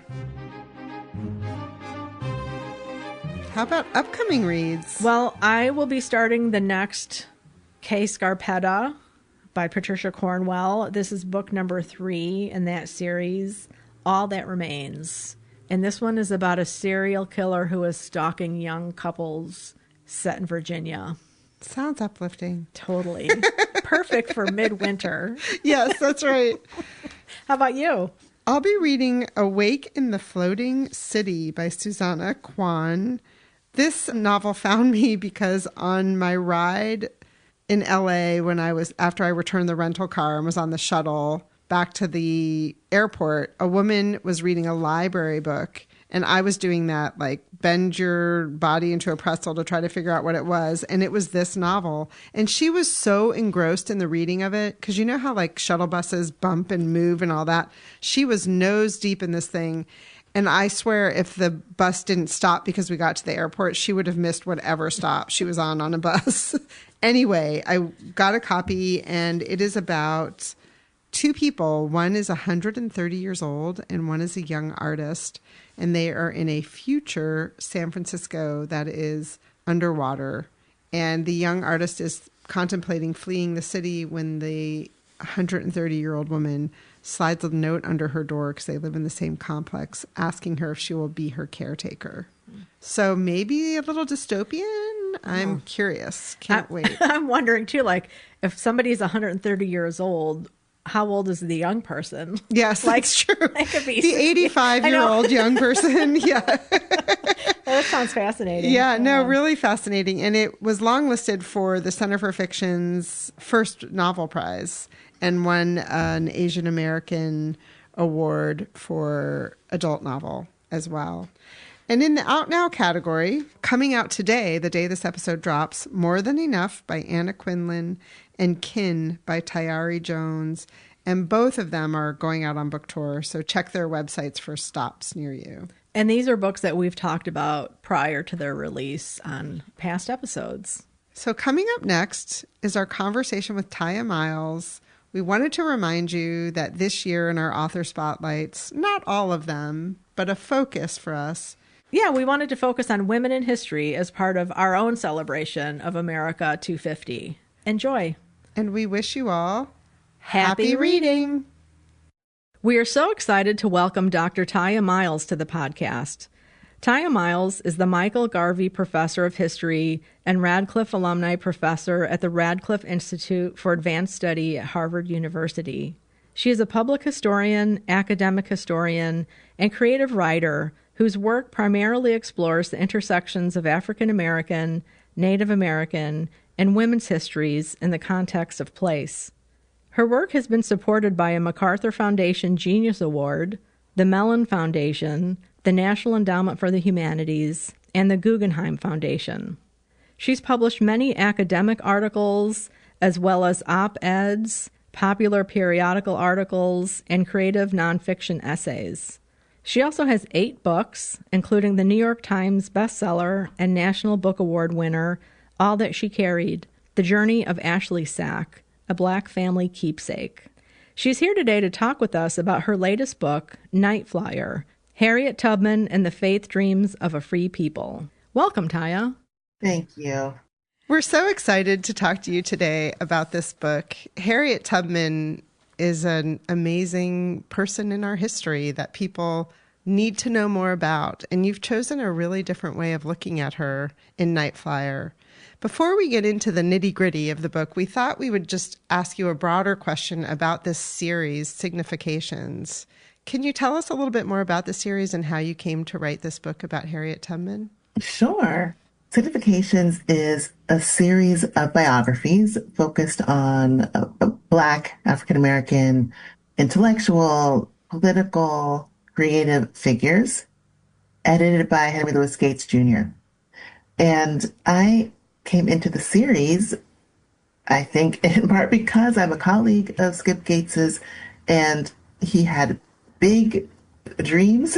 How about upcoming reads? Well, I will be starting the next K. Scarpetta by Patricia Cornwell. This is book number 3 in that series, All That Remains. And this one is about a serial killer who is stalking young couples set in Virginia. Sounds uplifting. Totally. Perfect for midwinter. Yes, that's right. How about you? I'll be reading Awake in the Floating City by Susanna Kwan. This novel found me because on my ride in LA after I returned the rental car and was on the shuttle back to the airport, a woman was reading a library book, and I was doing that, like, bend your body into a pretzel to try to figure out what it was. And it was this novel. And she was so engrossed in the reading of it, because you know how, like, shuttle buses bump and move and all that? She was nose deep in this thing. And I swear if the bus didn't stop because we got to the airport, she would have missed whatever stop she was on a bus. Anyway, I got a copy, and it is about 2 people. One is 130 years old and one is a young artist. And they are in a future San Francisco that is underwater. And the young artist is contemplating fleeing the city when the 130-year-old woman slides a note under her door, because they live in the same complex, asking her if she will be her caretaker. So maybe a little dystopian. I'm curious. Can't wait. I'm wondering too, like, if somebody's 130 years old, how old is the young person? Yes, like, that's true. It could be the 85-year-old young person. Yeah. Well, that sounds fascinating. Yeah, no, really fascinating. And it was longlisted for the Center for Fiction's first novel prize and won an Asian American award for adult novel as well. And in the Out Now category, coming out today, the day this episode drops, More Than Enough by Anna Quinlan and Kin by Tayari Jones. And both of them are going out on book tour, so check their websites for stops near you. And these are books that we've talked about prior to their release on past episodes. So coming up next is our conversation with Tiya Miles. We wanted to remind you that this year in our author spotlights, not all of them, but a focus for us. Yeah, we wanted to focus on women in history as part of our own celebration of America 250. Enjoy. And we wish you all happy reading. We are so excited to welcome Dr. Tiya Miles to the podcast. Tiya Miles is the Michael Garvey Professor of History and Radcliffe Alumni Professor at the Radcliffe Institute for Advanced Study at Harvard University. She is a public historian, academic historian, and creative writer whose work primarily explores the intersections of African American, Native American, and women's histories in the context of place. Her work has been supported by a MacArthur Foundation Genius Award, the Mellon Foundation, the National Endowment for the Humanities, and the Guggenheim Foundation. She's published many academic articles, as well as op-eds, popular periodical articles, and creative nonfiction essays. She also has 8 books, including the New York Times bestseller and National Book Award winner, All That She Carried, The Journey of Ashley Sack, A Black Family Keepsake. She's here today to talk with us about her latest book, Night Flyer, Harriet Tubman and the Faith Dreams of a Free People. Welcome, Tiya. Thank you. We're so excited to talk to you today about this book. Harriet Tubman is an amazing person in our history that people need to know more about. And you've chosen a really different way of looking at her in Night Flyer. Before we get into the nitty-gritty of the book, we thought we would just ask you a broader question about this series, Significations. Can you tell us a little bit more about the series and how you came to write this book about Harriet Tubman? Sure. Significations is a series of biographies focused on Black African-American intellectual, political, creative figures, edited by Henry Louis Gates Jr. And I came into the series I think in part because I'm a colleague of Skip Gates's, and he had big dreams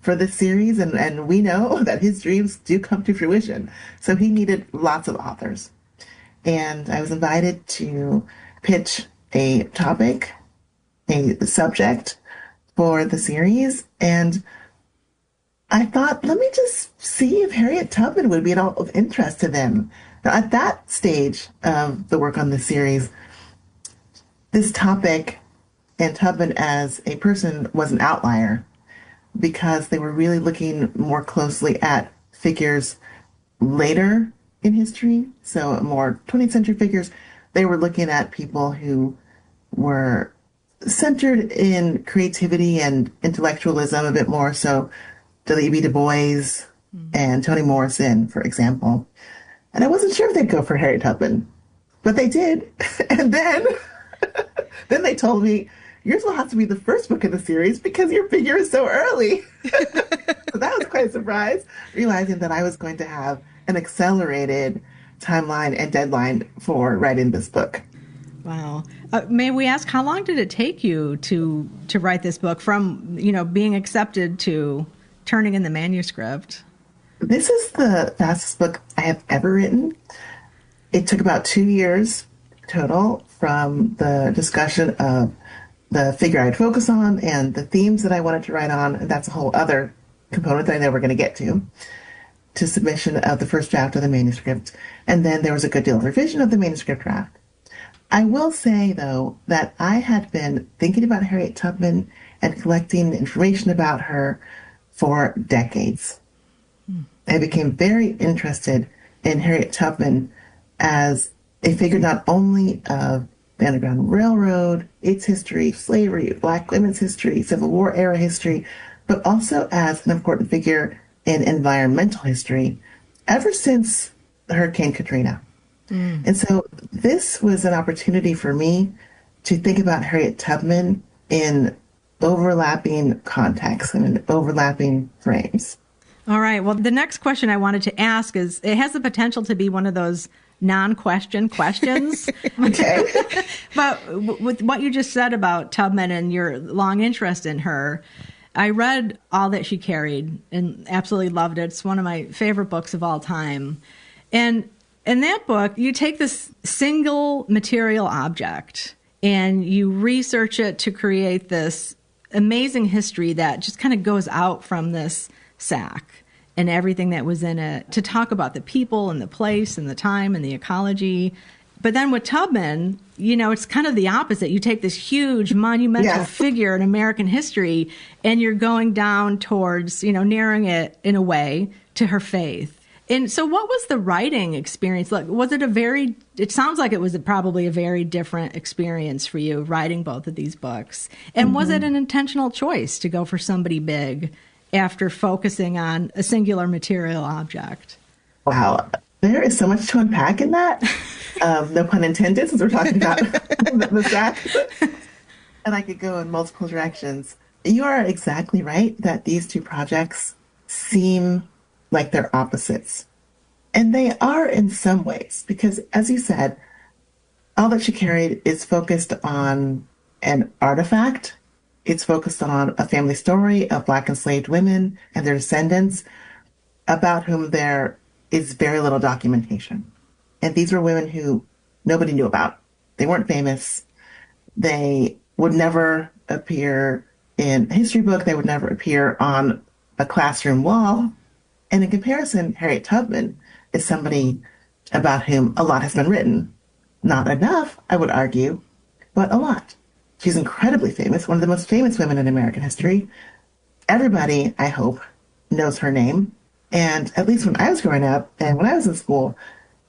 for this series, and we know that his dreams do come to fruition. So he needed lots of authors. And I was invited to pitch a topic, a subject for the series. And I thought, let me just see if Harriet Tubman would be at all of interest to them. Now, at that stage of the work on this series, this topic and Tubman as a person was an outlier because they were really looking more closely at figures later in history, so more 20th century figures. They were looking at people who were centered in creativity and intellectualism a bit more, so W.B. Du Bois and Toni Morrison, for example. And I wasn't sure if they'd go for Harriet Tubman, but they did. And then they told me, yours will have to be the first book in the series because your figure is so early. So that was quite a surprise, realizing that I was going to have an accelerated timeline and deadline for writing this book. Wow. May we ask, how long did it take you to write this book from, being accepted to turning in the manuscript? This is the fastest book I have ever written. It took about 2 years total from the discussion of the figure I'd focus on and the themes that I wanted to write on. And that's a whole other component that I know we're going to get to submission of the first draft of the manuscript. And then there was a good deal of revision of the manuscript draft. I will say, though, that I had been thinking about Harriet Tubman and collecting information about her for decades. I became very interested in Harriet Tubman as a figure not only of the Underground Railroad, its history, slavery, Black women's history, Civil War era history, but also as an important figure in environmental history ever since Hurricane Katrina. And so this was an opportunity for me to think about Harriet Tubman in overlapping contexts and in overlapping frames. All right. Well, the next question I wanted to ask is, it has the potential to be one of those non-question questions. Okay. But with what you just said about Tubman and your long interest in her, I read All That She Carried and absolutely loved it. It's one of my favorite books of all time. And in that book, you take this single material object and you research it to create this amazing history that just kind of goes out from this sack and everything that was in it to talk about the people and the place and the time and the ecology. But then with Tubman, it's kind of the opposite. You take this huge monumental figure in American history and you're going down towards, narrowing it in a way to her faith. And so what was the writing experience like? Was it it sounds like it was probably a very different experience for you writing both of these books. And was it an intentional choice to go for somebody big after focusing on a singular material object? Wow. There is so much to unpack in that. No pun intended, since we're talking about the sack. And I could go in multiple directions. You are exactly right that these two projects seem like they're opposites. And they are in some ways, because as you said, All That She Carried is focused on an artifact. It's focused on a family story of Black enslaved women and their descendants about whom there is very little documentation. And these were women who nobody knew about. They weren't famous. They would never appear in a history book. They would never appear on a classroom wall. And in comparison, Harriet Tubman is somebody about whom a lot has been written. Not enough, I would argue, but a lot. She's incredibly famous, one of the most famous women in American history. Everybody, I hope, knows her name. And at least when I was growing up and when I was in school,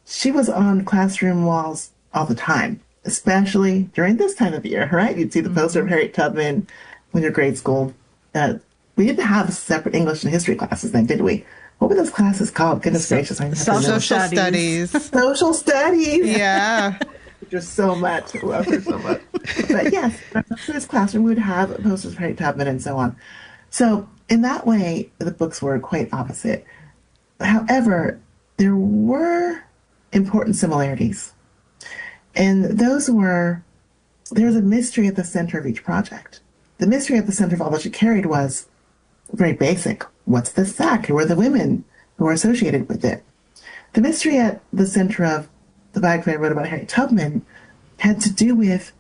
she was on classroom walls all the time, especially during this time of year, right? You'd see the poster of Harriet Tubman when you're grade school. We didn't have separate English and history classes then, did we? What were those classes called? Goodness gracious. Social studies. Social studies. Yeah. Just so much. I love her so much. But yes, in this classroom, we would have posters of Harriet Tubman and so on. So in that way, the books were quite opposite. However, there were important similarities. And there was a mystery at the center of each project. The mystery at the center of all that she carried was very basic. What's the sack? Who are the women who are associated with it? The mystery at the center of the biography I wrote about Harriet Tubman had to do with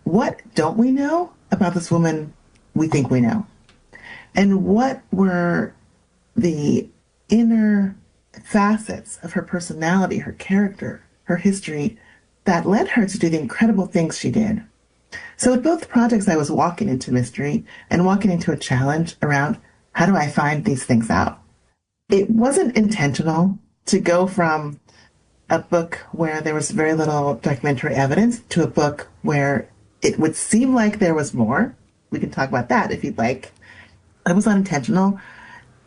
what don't we know about this woman we think we know? And what were the inner facets of her personality, her character, her history that led her to do the incredible things she did? So with both projects, I was walking into mystery and walking into a challenge around how do I find these things out? It wasn't intentional to go from a book where there was very little documentary evidence to a book where it would seem like there was more. We can talk about that if you'd like. It was unintentional.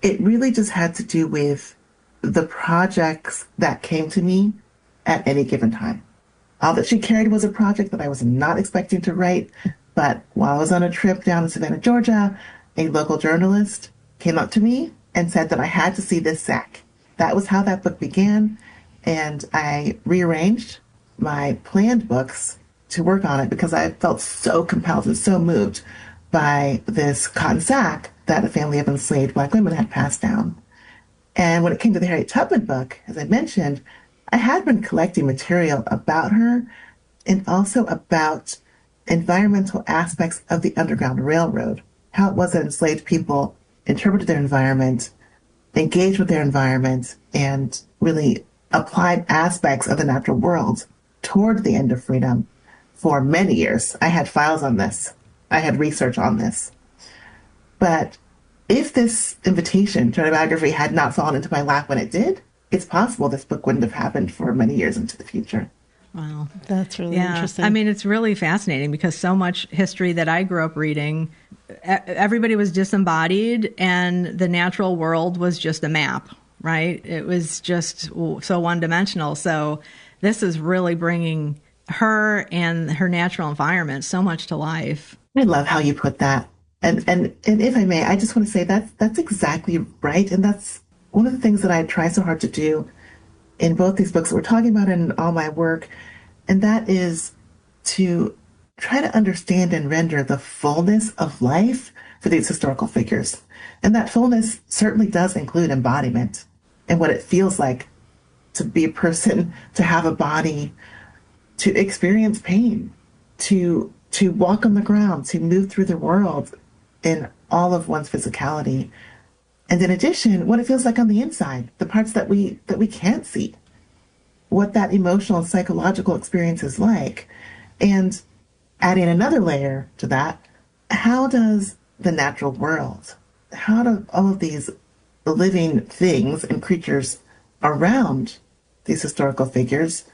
It really just had to do with the projects that came to me at any given time. All that she carried was a project that I was not expecting to write, but while I was on a trip down to Savannah, Georgia, a local journalist came up to me and said that I had to see this sack. That was how that book began, and I rearranged my planned books to work on it because I felt so compelled and so moved by this cotton sack that a family of enslaved Black women had passed down. And when it came to the Harriet Tubman book, as I mentioned, I had been collecting material about her and also about environmental aspects of the Underground Railroad, how it was that enslaved people interpreted their environment, engaged with their environment, and really applied aspects of the natural world toward the end of freedom for many years. I had files on this. I had research on this. But if this invitation to autobiography had not fallen into my lap when it did, it's possible this book wouldn't have happened for many years into the future. Wow. That's really interesting. I mean, it's really fascinating because so much history that I grew up reading, everybody was disembodied and the natural world was just a map, right? It was just so one-dimensional. So this is really bringing her and her natural environment so much to life. I love how you put that. And if I may, I just want to say that's exactly right. And that's one of the things that I try so hard to do in both these books that we're talking about and in all my work. And that is to try to understand and render the fullness of life for these historical figures. And that fullness certainly does include embodiment and what it feels like to be a person, to have a body, to experience pain, to walk on the ground, to move through the world in all of one's physicality. And in addition, what it feels like on the inside, the parts that we can't see, what that emotional and psychological experience is like. And adding another layer to that, how does the natural world, how do all of these living things and creatures around these historical figures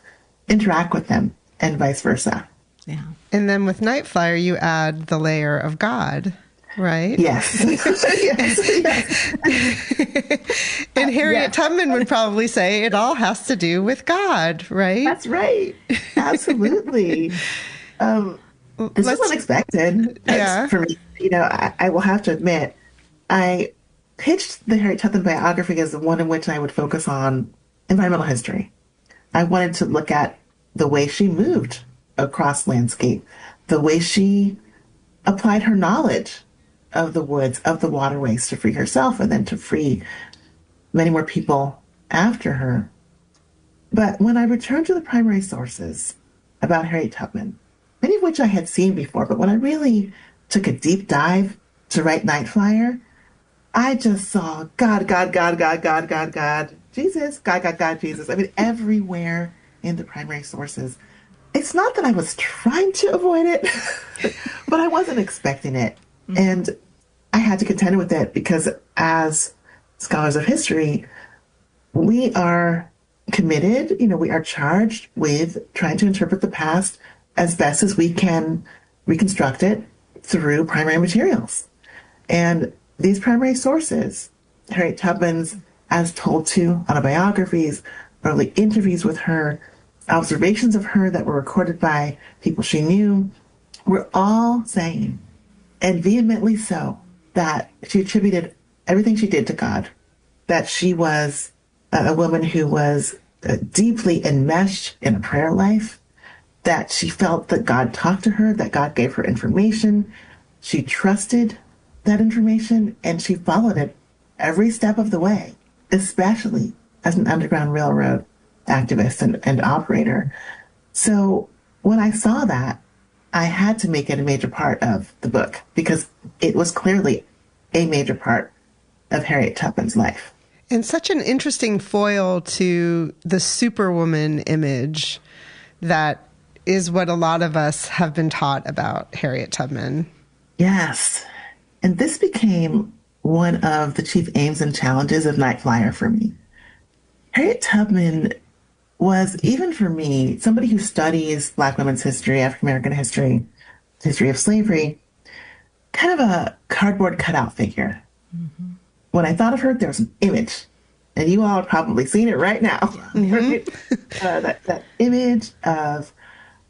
interact with them and vice versa? Yeah. And then with Night Flyer, you add the layer of God, right? Yes. Yes. And Harriet Tubman would probably say it all has to do with God, right? That's right. Absolutely. This was unexpected for me. You know, I will have to admit, I pitched the Harriet Tubman biography as the one in which I would focus on environmental history. I wanted to look at the way she moved across landscape, the way she applied her knowledge of the woods, of the waterways to free herself and then to free many more people after her. But when I returned to the primary sources about Harriet Tubman, many of which I had seen before, but when I really took a deep dive to write Night Flyer, I just saw God, God, God, God, God, God, God, Jesus, God, God, God, Jesus. I mean, everywhere in the primary sources. It's not that I was trying to avoid it, but I wasn't expecting it. Mm-hmm. And I had to contend with it because as scholars of history, we are committed, we are charged with trying to interpret the past as best as we can reconstruct it through primary materials. And these primary sources, Harriet Tubman's as told to autobiographies, early interviews with her, observations of her that were recorded by people she knew, were all saying, and vehemently so, that she attributed everything she did to God, that she was a woman who was deeply enmeshed in a prayer life, that she felt that God talked to her, that God gave her information. She trusted that information, and she followed it every step of the way, especially as an Underground Railroad activist and operator. So when I saw that, I had to make it a major part of the book because it was clearly a major part of Harriet Tubman's life. And such an interesting foil to the superwoman image that is what a lot of us have been taught about Harriet Tubman. Yes. And this became one of the chief aims and challenges of Night Flyer for me. Harriet Tubman was, even for me, somebody who studies Black women's history, African American history, history of slavery, kind of a cardboard cutout figure. Mm-hmm. When I thought of her, there was an image. And you all have probably seen it right now. Mm-hmm. that image of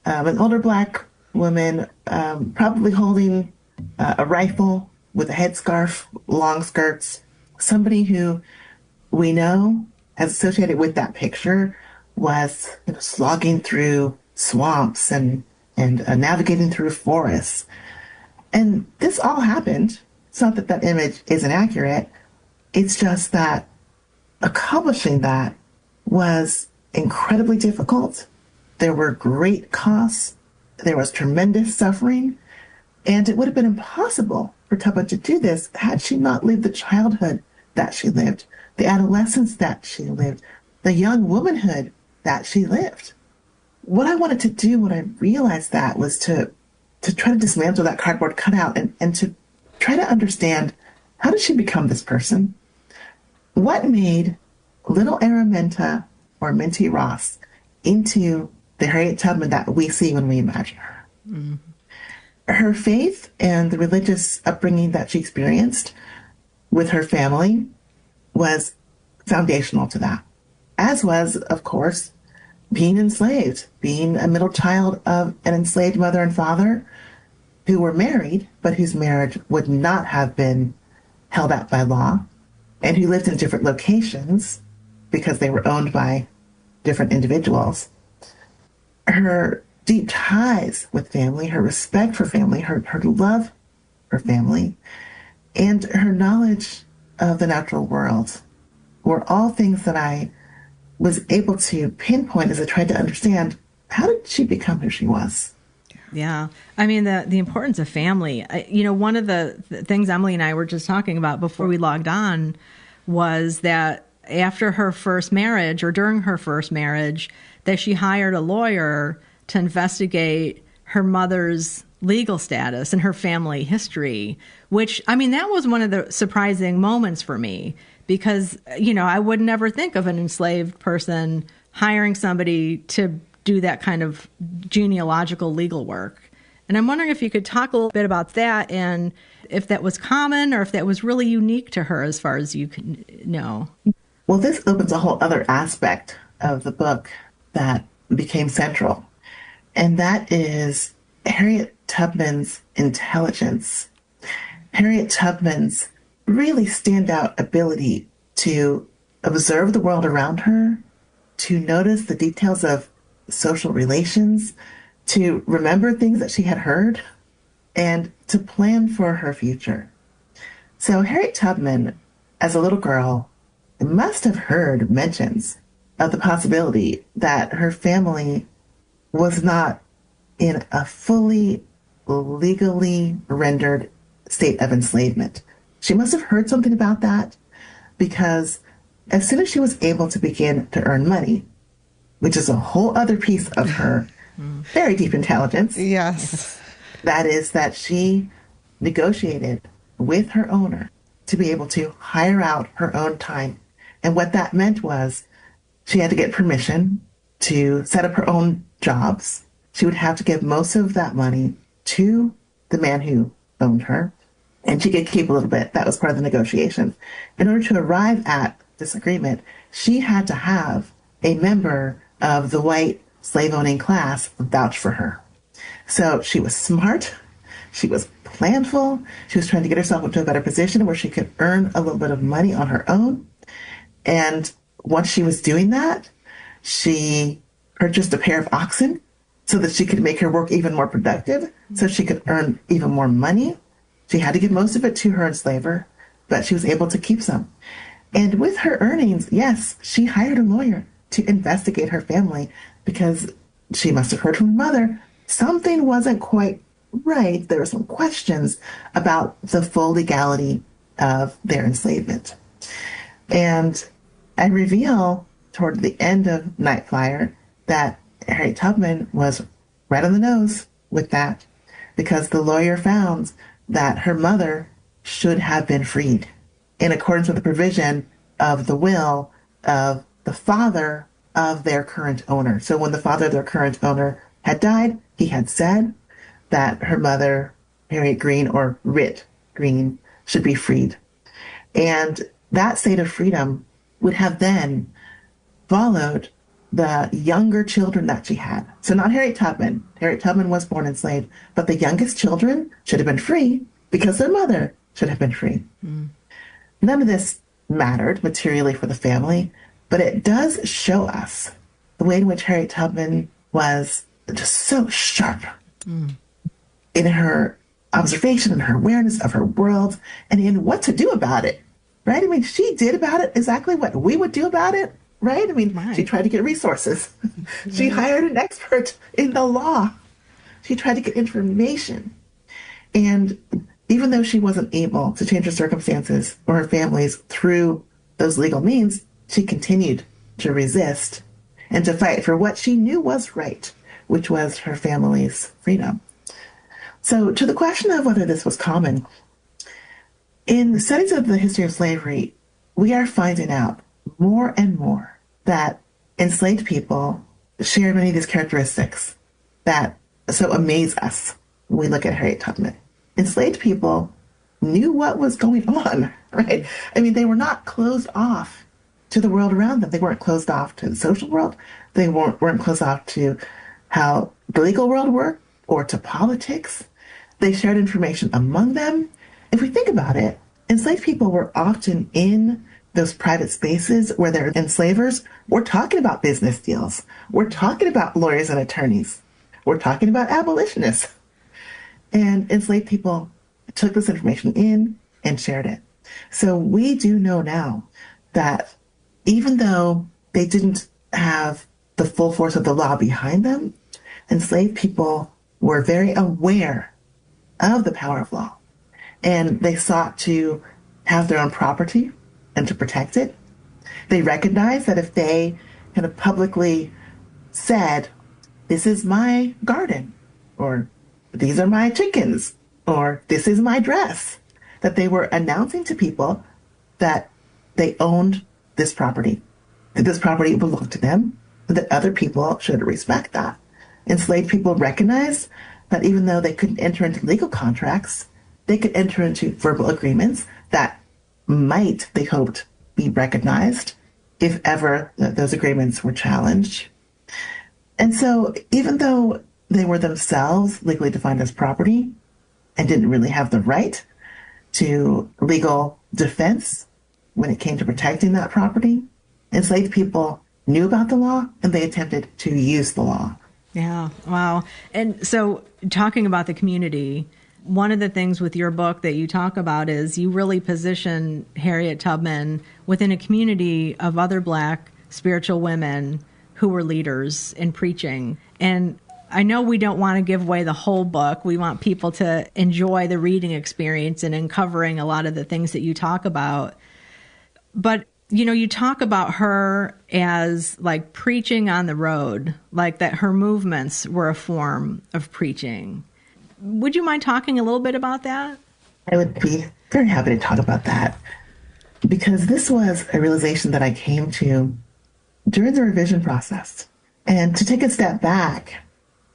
an older Black woman probably holding a rifle with a headscarf, long skirts. Somebody who we know as associated with that picture was slogging through swamps and navigating through forests. And this all happened. It's not that that image isn't accurate. It's just that accomplishing that was incredibly difficult. There were great costs. There was tremendous suffering. And it would have been impossible for Tubman to do this had she not lived the childhood that she lived, the adolescence that she lived, the young womanhood that she lived. What I wanted to do when I realized that was to try to dismantle that cardboard cutout and to try to understand, how did she become this person? What made little Araminta or Minty Ross into the Harriet Tubman that we see when we imagine her? Mm-hmm. Her faith and the religious upbringing that she experienced with her family was foundational to that, as was, of course, being enslaved, being a middle child of an enslaved mother and father who were married, but whose marriage would not have been held up by law, and who lived in different locations because they were owned by different individuals. Her deep ties with family, her respect for family, her love for family, and her knowledge of the natural world were all things that I was able to pinpoint as I tried to understand, how did she become who she was? Yeah. I mean, the importance of family. One of the things Emily and I were just talking about before we logged on was that after her first marriage, or during her first marriage, that she hired a lawyer to investigate her mother's legal status and her family history, which, I mean, that was one of the surprising moments for me because, I would never think of an enslaved person hiring somebody to do that kind of genealogical legal work. And I'm wondering if you could talk a little bit about that and if that was common or if that was really unique to her as far as you can know. Well, this opens a whole other aspect of the book that became central. And that is Harriet Tubman's intelligence. Harriet Tubman's really standout ability to observe the world around her, to notice the details of social relations, to remember things that she had heard, and to plan for her future. So Harriet Tubman, as a little girl, must have heard mentions of the possibility that her family was not in a fully legally rendered state of enslavement. She must have heard something about that because as soon as she was able to begin to earn money, which is a whole other piece of her very deep intelligence. Yes. That is that she negotiated with her owner to be able to hire out her own time. And what that meant was she had to get permission to set up her own jobs. She would have to give most of that money to the man who owned her, and she could keep a little bit. That was part of the negotiation. In order to arrive at this agreement, she had to have a member of the white slave-owning class vouch for her. So she was smart. She was planful. She was trying to get herself into a better position where she could earn a little bit of money on her own. And once she was doing that, she purchased a pair of oxen so that she could make her work even more productive, so she could earn even more money. She had to give most of it to her enslaver, but she was able to keep some. And with her earnings, yes, she hired a lawyer to investigate her family because she must have heard from her mother something wasn't quite right. There were some questions about the full legality of their enslavement. And I reveal toward the end of Night Flyer that Harriet Tubman was right on the nose with that, because the lawyer found that her mother should have been freed in accordance with the provision of the will of the father of their current owner. So when the father of their current owner had died, he had said that her mother, Harriet Green, or Rit Green, should be freed. And that state of freedom would have then followed the younger children that she had. So not Harriet Tubman. Harriet Tubman was born enslaved, but the youngest children should have been free because their mother should have been free. None of this mattered materially for the family, but it does show us the way in which Harriet Tubman was just so sharp in her observation and her awareness of her world and in what to do about it, right? I mean, she did about it exactly what we would do about it, right? I mean, She tried to get resources. She hired an expert in the law. She tried to get information. And even though she wasn't able to change her circumstances or her family's through those legal means, she continued to resist and to fight for what she knew was right, which was her family's freedom. So to the question of whether this was common, in the studies of the history of slavery, we are finding out more and more that enslaved people share many of these characteristics that so amaze us when we look at Harriet Tubman. Enslaved people knew what was going on, right? I mean, they were not closed off to the world around them. They weren't closed off to the social world. They weren't closed off to how the legal world worked or to politics. They shared information among them. If we think about it, enslaved people were often in those private spaces where their enslavers were talking about business deals. We're talking about lawyers and attorneys. We're talking about abolitionists. And enslaved people took this information in and shared it. So we do know now that even though they didn't have the full force of the law behind them, enslaved people were very aware of the power of law. And they sought to have their own property and to protect it. They recognized that if they kind of publicly said, "This is my garden," or "These are my chickens," or "This is my dress," that they were announcing to people that they owned this property, that this property belonged to them, that other people should respect that. Enslaved people recognized that even though they couldn't enter into legal contracts, they could enter into verbal agreements that might, they hoped, be recognized if ever those agreements were challenged. And so even though they were themselves legally defined as property and didn't really have the right to legal defense when it came to protecting that property, enslaved people knew about the law and they attempted to use the law. Yeah, wow. And so talking about the community, one of the things with your book that you talk about is you really position Harriet Tubman within a community of other Black spiritual women who were leaders in preaching. And I know we don't want to give away the whole book. We want people to enjoy the reading experience and in covering a lot of the things that you talk about. But, you know, you talk about her as like preaching on the road, like that her movements were a form of preaching. Would you mind talking a little bit about that? I would be very happy to talk about that, because this was a realization that I came to during the revision process. And to take a step back,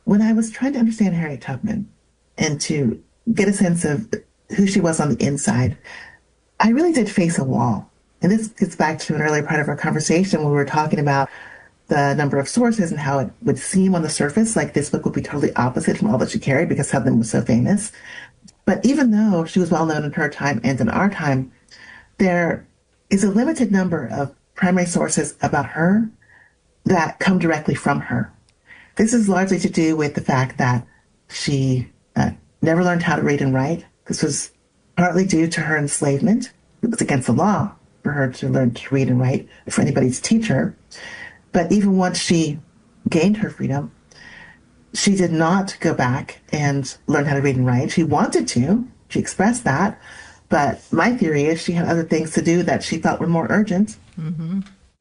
when I was trying to understand Harriet Tubman and to get a sense of who she was on the inside, I really did face a wall. And this gets back to an earlier part of our conversation when we were talking about the number of sources and how it would seem on the surface like this book would be totally opposite from all that she carried because Tubman was so famous. But even though she was well known in her time and in our time, there is a limited number of primary sources about her that come directly from her. This is largely to do with the fact that she never learned how to read and write. This was partly due to her enslavement. It was against the law for her to learn to read and write, for anybody to teach her. But even once she gained her freedom, she did not go back and learn how to read and write. She wanted to. She expressed that. But my theory is she had other things to do that she felt were more urgent,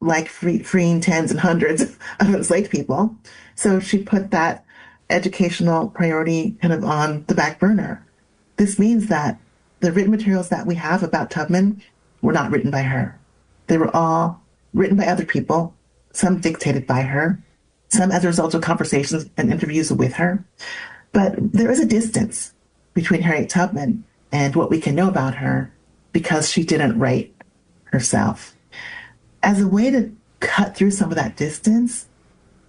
like freeing tens and hundreds of enslaved people. So she put that educational priority kind of on the back burner. This means that the written materials that we have about Tubman were not written by her. They were all written by other people, some dictated by her, some as a result of conversations and interviews with her. But there is a distance between Harriet Tubman and what we can know about her because she didn't write herself. As a way to cut through some of that distance,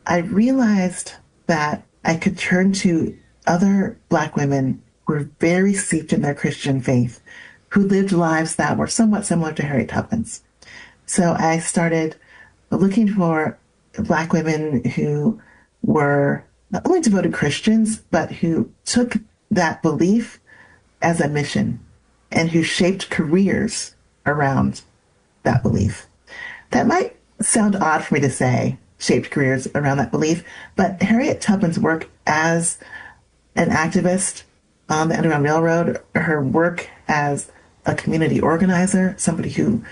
I realized that I could turn to other Black women who were very steeped in their Christian faith, who lived lives that were somewhat similar to Harriet Tubman's. So I started looking for Black women who were not only devoted Christians, but who took that belief as a mission and who shaped careers around that belief. That might sound odd for me to say, shaped careers around that belief, but Harriet Tubman's work as an activist on the Underground Railroad, her work as a community organizer, somebody who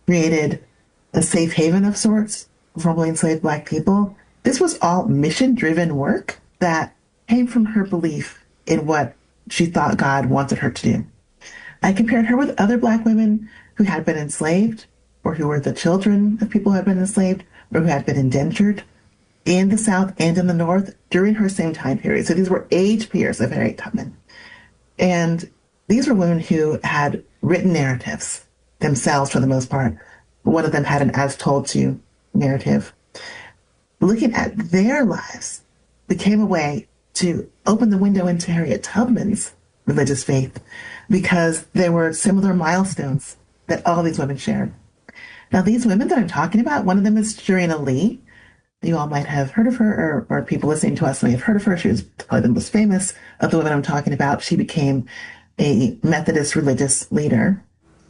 created a safe haven of sorts for formerly enslaved Black people, this was all mission-driven work that came from her belief in what she thought God wanted her to do. I compared her with other Black women who had been enslaved, or who were the children of people who had been enslaved, or who had been indentured in the South and in the North during her same time period. So these were age peers of Harriet Tubman. And these were women who had written narratives themselves for the most part. One of them had an as told to narrative. Looking at their lives became a way to open the window into Harriet Tubman's religious faith because there were similar milestones that all these women shared. Now, these women that I'm talking about, one of them is Joanna Lee. You all might have heard of her, or people listening to us may have heard of her. She was probably the most famous of the women I'm talking about. She became a Methodist religious leader.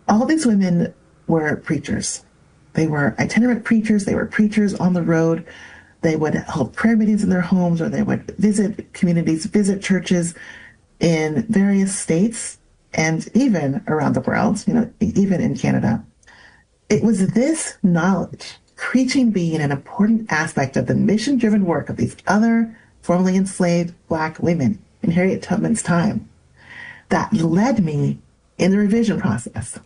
All these women were preachers. They were itinerant preachers. They were preachers on the road. They would hold prayer meetings in their homes, or they would visit communities, visit churches in various states and even around the world, even in Canada. It was this knowledge, preaching being an important aspect of the mission-driven work of these other formerly enslaved Black women in Harriet Tubman's time, that led me in the revision process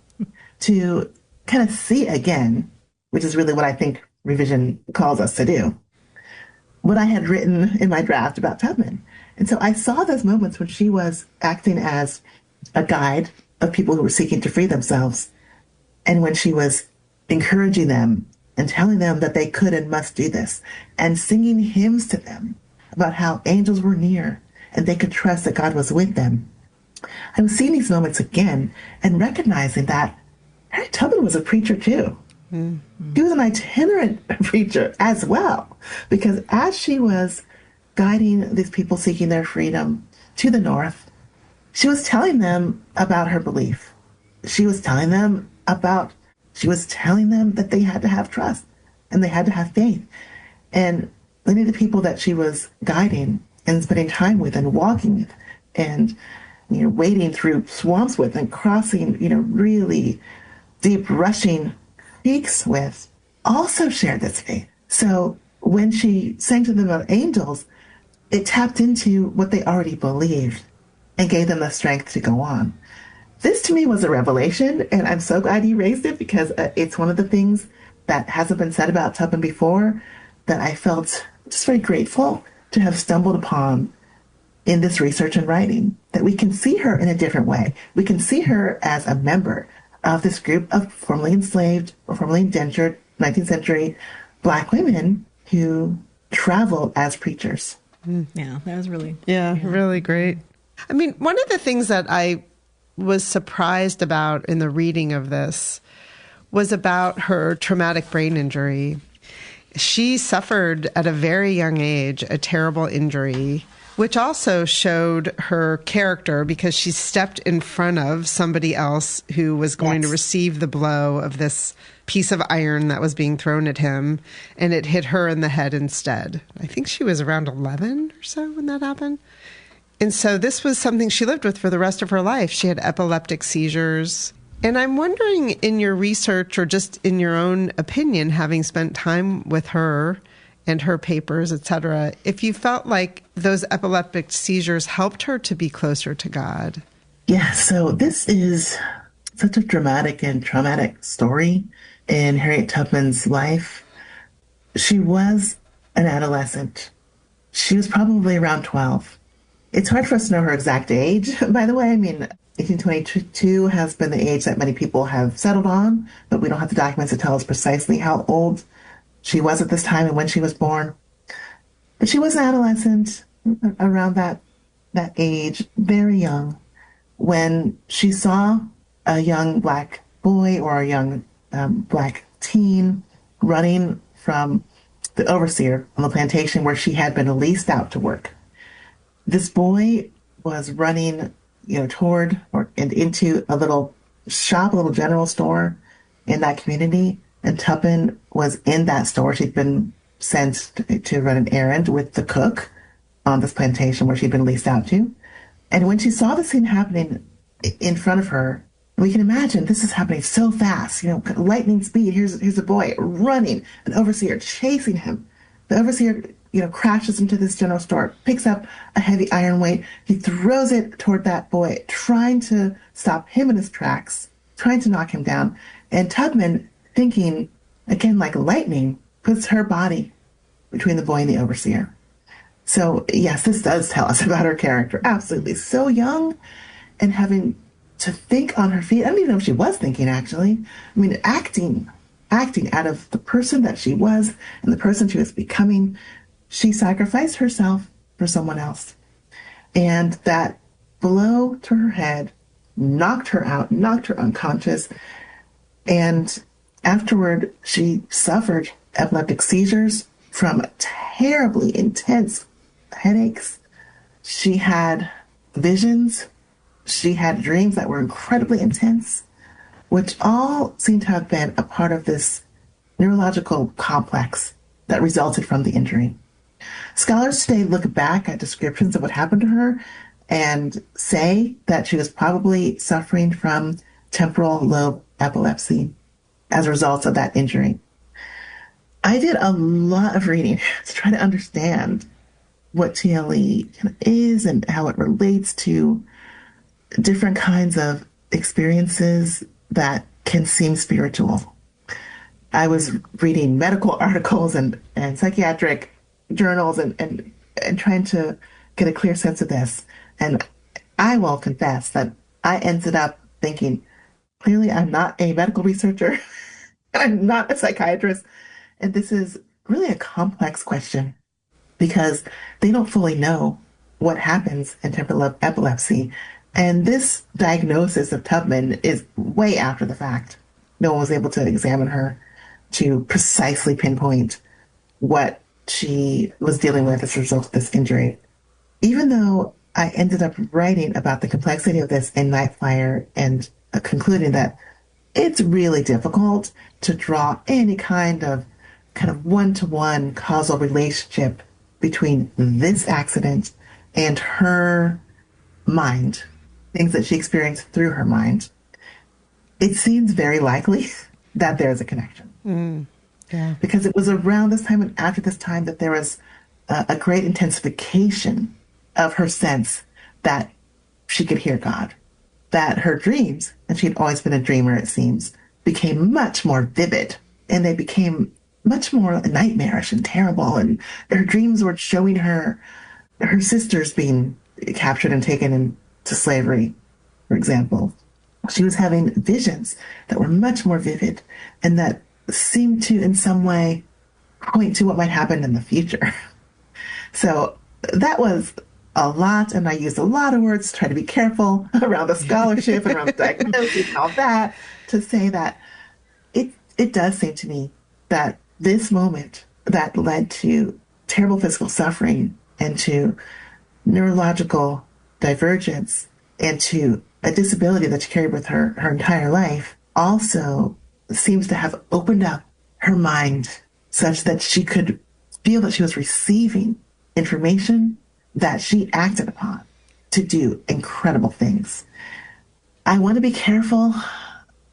to kind of see again, which is really what I think revision calls us to do, what I had written in my draft about Tubman. And so I saw those moments when she was acting as a guide of people who were seeking to free themselves, and when she was encouraging them and telling them that they could and must do this, and singing hymns to them about how angels were near and they could trust that God was with them. I was seeing these moments again and recognizing that Harriet Tubman was a preacher too. Mm-hmm. She was an itinerant preacher as well, because as she was guiding these people seeking their freedom to the North, she was telling them about her belief. She was telling them that they had to have trust and they had to have faith. And many of the people that she was guiding and spending time with and walking with and wading through swamps with and crossing really deep rushing creeks with also shared this faith. So when she sang to them about angels, it tapped into what they already believed and gave them the strength to go on. This to me was a revelation, and I'm so glad you raised it, because it's one of the things that hasn't been said about Tubman before that I felt just very grateful to have stumbled upon in this research and writing, that we can see her in a different way. We can see her as a member of this group of formerly enslaved or formerly indentured 19th century Black women who traveled as preachers. Yeah, that was really... really great. I mean, one of the things that I was surprised about in the reading of this was about her traumatic brain injury. She suffered at a very young age a terrible injury, which also showed her character because she stepped in front of somebody else who was going to receive the blow of this piece of iron that was being thrown at him, and it hit her in the head instead. I think she was around 11 or so when that happened. And so this was something she lived with for the rest of her life. She had epileptic seizures. And I'm wondering, in your research or just in your own opinion, having spent time with her and her papers, etc., if you felt like those epileptic seizures helped her to be closer to God. Yeah, so this is such a dramatic and traumatic story in Harriet Tubman's life. She was an adolescent. She was probably around 12. It's hard for us to know her exact age, by the way. I mean, 1822 has been the age that many people have settled on, but we don't have the documents to tell us precisely how old she was at this time and when she was born. But she was an adolescent around that age, very young, when she saw a young black boy or a young black teen running from the overseer on the plantation where she had been leased out to work. This boy was running, toward and into a little shop, a little general store in that community. And Tubman was in that store. She'd been sent to run an errand with the cook on this plantation where she'd been leased out to. And when she saw the scene happening in front of her, we can imagine this is happening so fast, lightning speed. Here's a boy running, an overseer chasing him. The overseer, crashes into this general store, picks up a heavy iron weight. He throws it toward that boy, trying to stop him in his tracks, trying to knock him down. And Tubman, thinking, again, like lightning, puts her body between the boy and the overseer. So, yes, this does tell us about her character. Absolutely. So young and having to think on her feet. I don't even know if she was thinking, actually. I mean, acting out of the person that she was and the person she was becoming. She sacrificed herself for someone else. And that blow to her head knocked her out, knocked her unconscious. And afterward, she suffered epileptic seizures from terribly intense headaches. She had visions. She had dreams that were incredibly intense, which all seem to have been a part of this neurological complex that resulted from the injury. Scholars today look back at descriptions of what happened to her and say that she was probably suffering from temporal lobe epilepsy as a result of that injury. I did a lot of reading to try to understand what TLE is and how it relates to different kinds of experiences that can seem spiritual. I was reading medical articles and psychiatric journals and trying to get a clear sense of this. And I will confess that I ended up thinking, clearly I'm not a medical researcher. I'm not a psychiatrist. And this is really a complex question because they don't fully know what happens in temporal lobe epilepsy. And this diagnosis of Tubman is way after the fact. No one was able to examine her to precisely pinpoint what she was dealing with as a result of this injury. Even though I ended up writing about the complexity of this in Nightflyer and concluding that it's really difficult to draw any kind of one-to-one causal relationship between this accident and her mind, things that she experienced through her mind, it seems very likely that there's a connection. Yeah. Because it was around this time and after this time that there was a great intensification of her sense that she could hear God, that her dreams, and she'd always been a dreamer, it seems, became much more vivid, and they became much more nightmarish and terrible, and her dreams were showing her sisters being captured and taken into slavery, for example. She was having visions that were much more vivid and that seemed to, in some way, point to what might happen in the future. So that was a lot, and I used a lot of words to try to be careful around the scholarship and around the diagnosis and all that, to say that it does seem to me that this moment that led to terrible physical suffering and to neurological divergence and to a disability that she carried with her her entire life, also seems to have opened up her mind such that she could feel that she was receiving information that she acted upon to do incredible things. I want to be careful.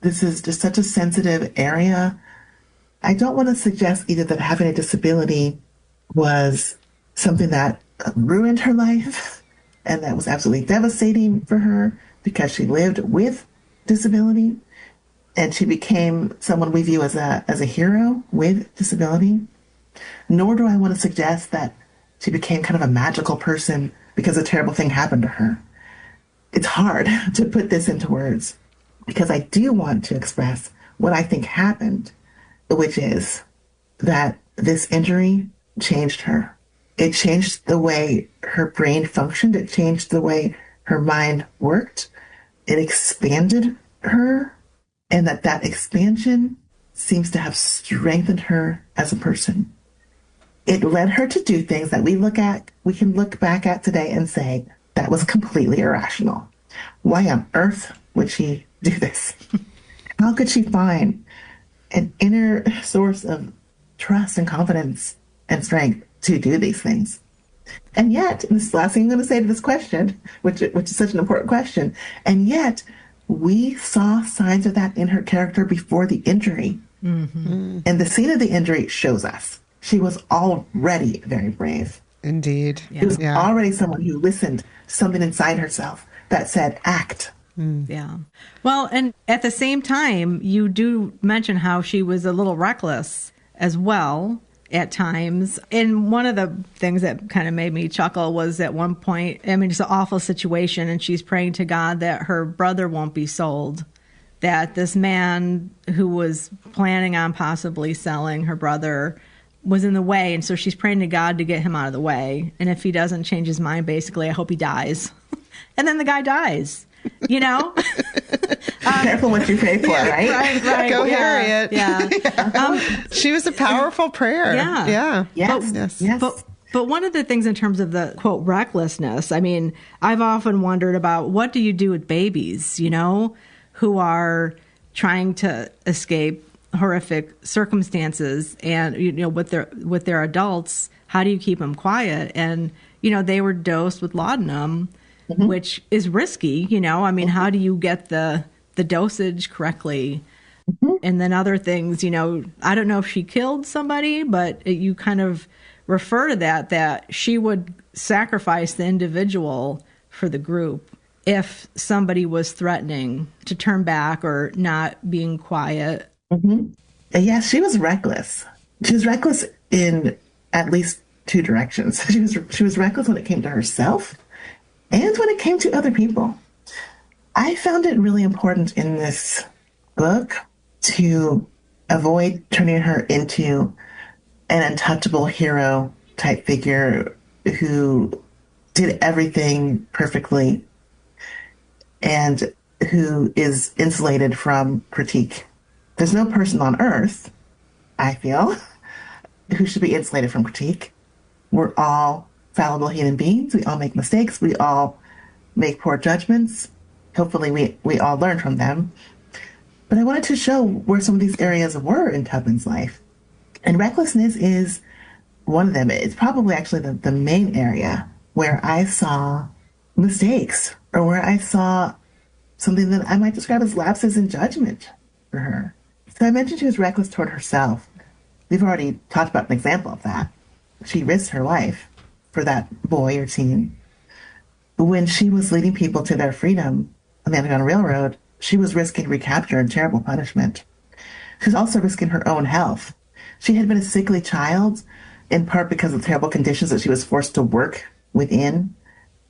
This is just such a sensitive area. I don't want to suggest either that having a disability was something that ruined her life and that was absolutely devastating for her because she lived with disability and she became someone we view as a hero with disability. Nor do I want to suggest that she became kind of a magical person because a terrible thing happened to her. It's hard to put this into words because I do want to express what I think happened, which is that this injury changed her. It changed the way her brain functioned. It changed the way her mind worked. It expanded her, and that expansion seems to have strengthened her as a person. It led her to do things that we can look back at today and say, that was completely irrational. Why on earth would she do this? How could she find an inner source of trust and confidence and strength to do these things? And yet, and this is the last thing I'm going to say to this question, which is such an important question, and yet we saw signs of that in her character before the injury. Mm-hmm. And the scene of the injury shows us she was already very brave. Indeed. Yeah. She was already someone who listened to something inside herself that said, act. Yeah. Well, and at the same time, you do mention how she was a little reckless as well at times. And one of the things that kind of made me chuckle was at one point, I mean, it's an awful situation, and she's praying to God that her brother won't be sold, that this man who was planning on possibly selling her brother was in the way. And so she's praying to God to get him out of the way. And if he doesn't change his mind, basically, I hope he dies. And then the guy dies. You know, careful what you pray for, right? Right. Go Harriet. Yeah. She was a powerful prayer. Yeah. Yes. But one of the things in terms of the quote recklessness, I mean, I've often wondered about what do you do with babies, you know, who are trying to escape horrific circumstances, and you know, with their adults, how do you keep them quiet? And you know, they were dosed with laudanum. Mm-hmm. Which is risky, you know. I mean, how do you get the dosage correctly? Mm-hmm. And then other things, you know, I don't know if she killed somebody, but you kind of refer to that she would sacrifice the individual for the group if somebody was threatening to turn back or not being quiet. Mm-hmm. Yes, she was reckless. She was reckless in at least two directions. She was reckless when it came to herself. And when it came to other people. I found it really important in this book to avoid turning her into an untouchable hero type figure who did everything perfectly and who is insulated from critique. There's no person on earth, I feel, who should be insulated from critique. We're all fallible human beings. We all make mistakes. We all make poor judgments. Hopefully we all learn from them. But I wanted to show where some of these areas were in Tubman's life. And recklessness is one of them. It's probably actually the main area where I saw mistakes or where I saw something that I might describe as lapses in judgment for her. So I mentioned she was reckless toward herself. We've already talked about an example of that. She risked her life for that boy or teen. When she was leading people to their freedom on the Underground Railroad, she was risking recapture and terrible punishment. She was also risking her own health. She had been a sickly child, in part because of terrible conditions that she was forced to work within.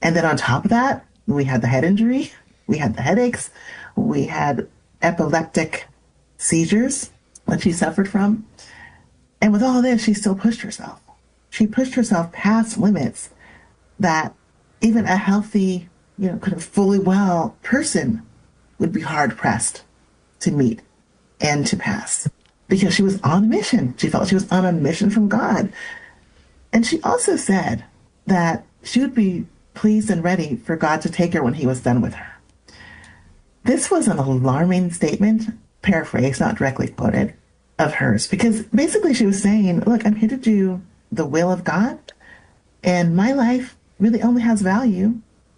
And then on top of that, we had the head injury, we had the headaches, we had epileptic seizures that she suffered from. And with all of this, she still pushed herself. She pushed herself past limits that even a healthy, you know, kind of fully well person would be hard pressed to meet and to pass. because she was on a mission. She felt she was on a mission from God. And she also said that she would be pleased and ready for God to take her when he was done with her. This was an alarming statement, paraphrased, not directly quoted, of hers, because basically she was saying, look, I'm here to do the will of God, and my life really only has value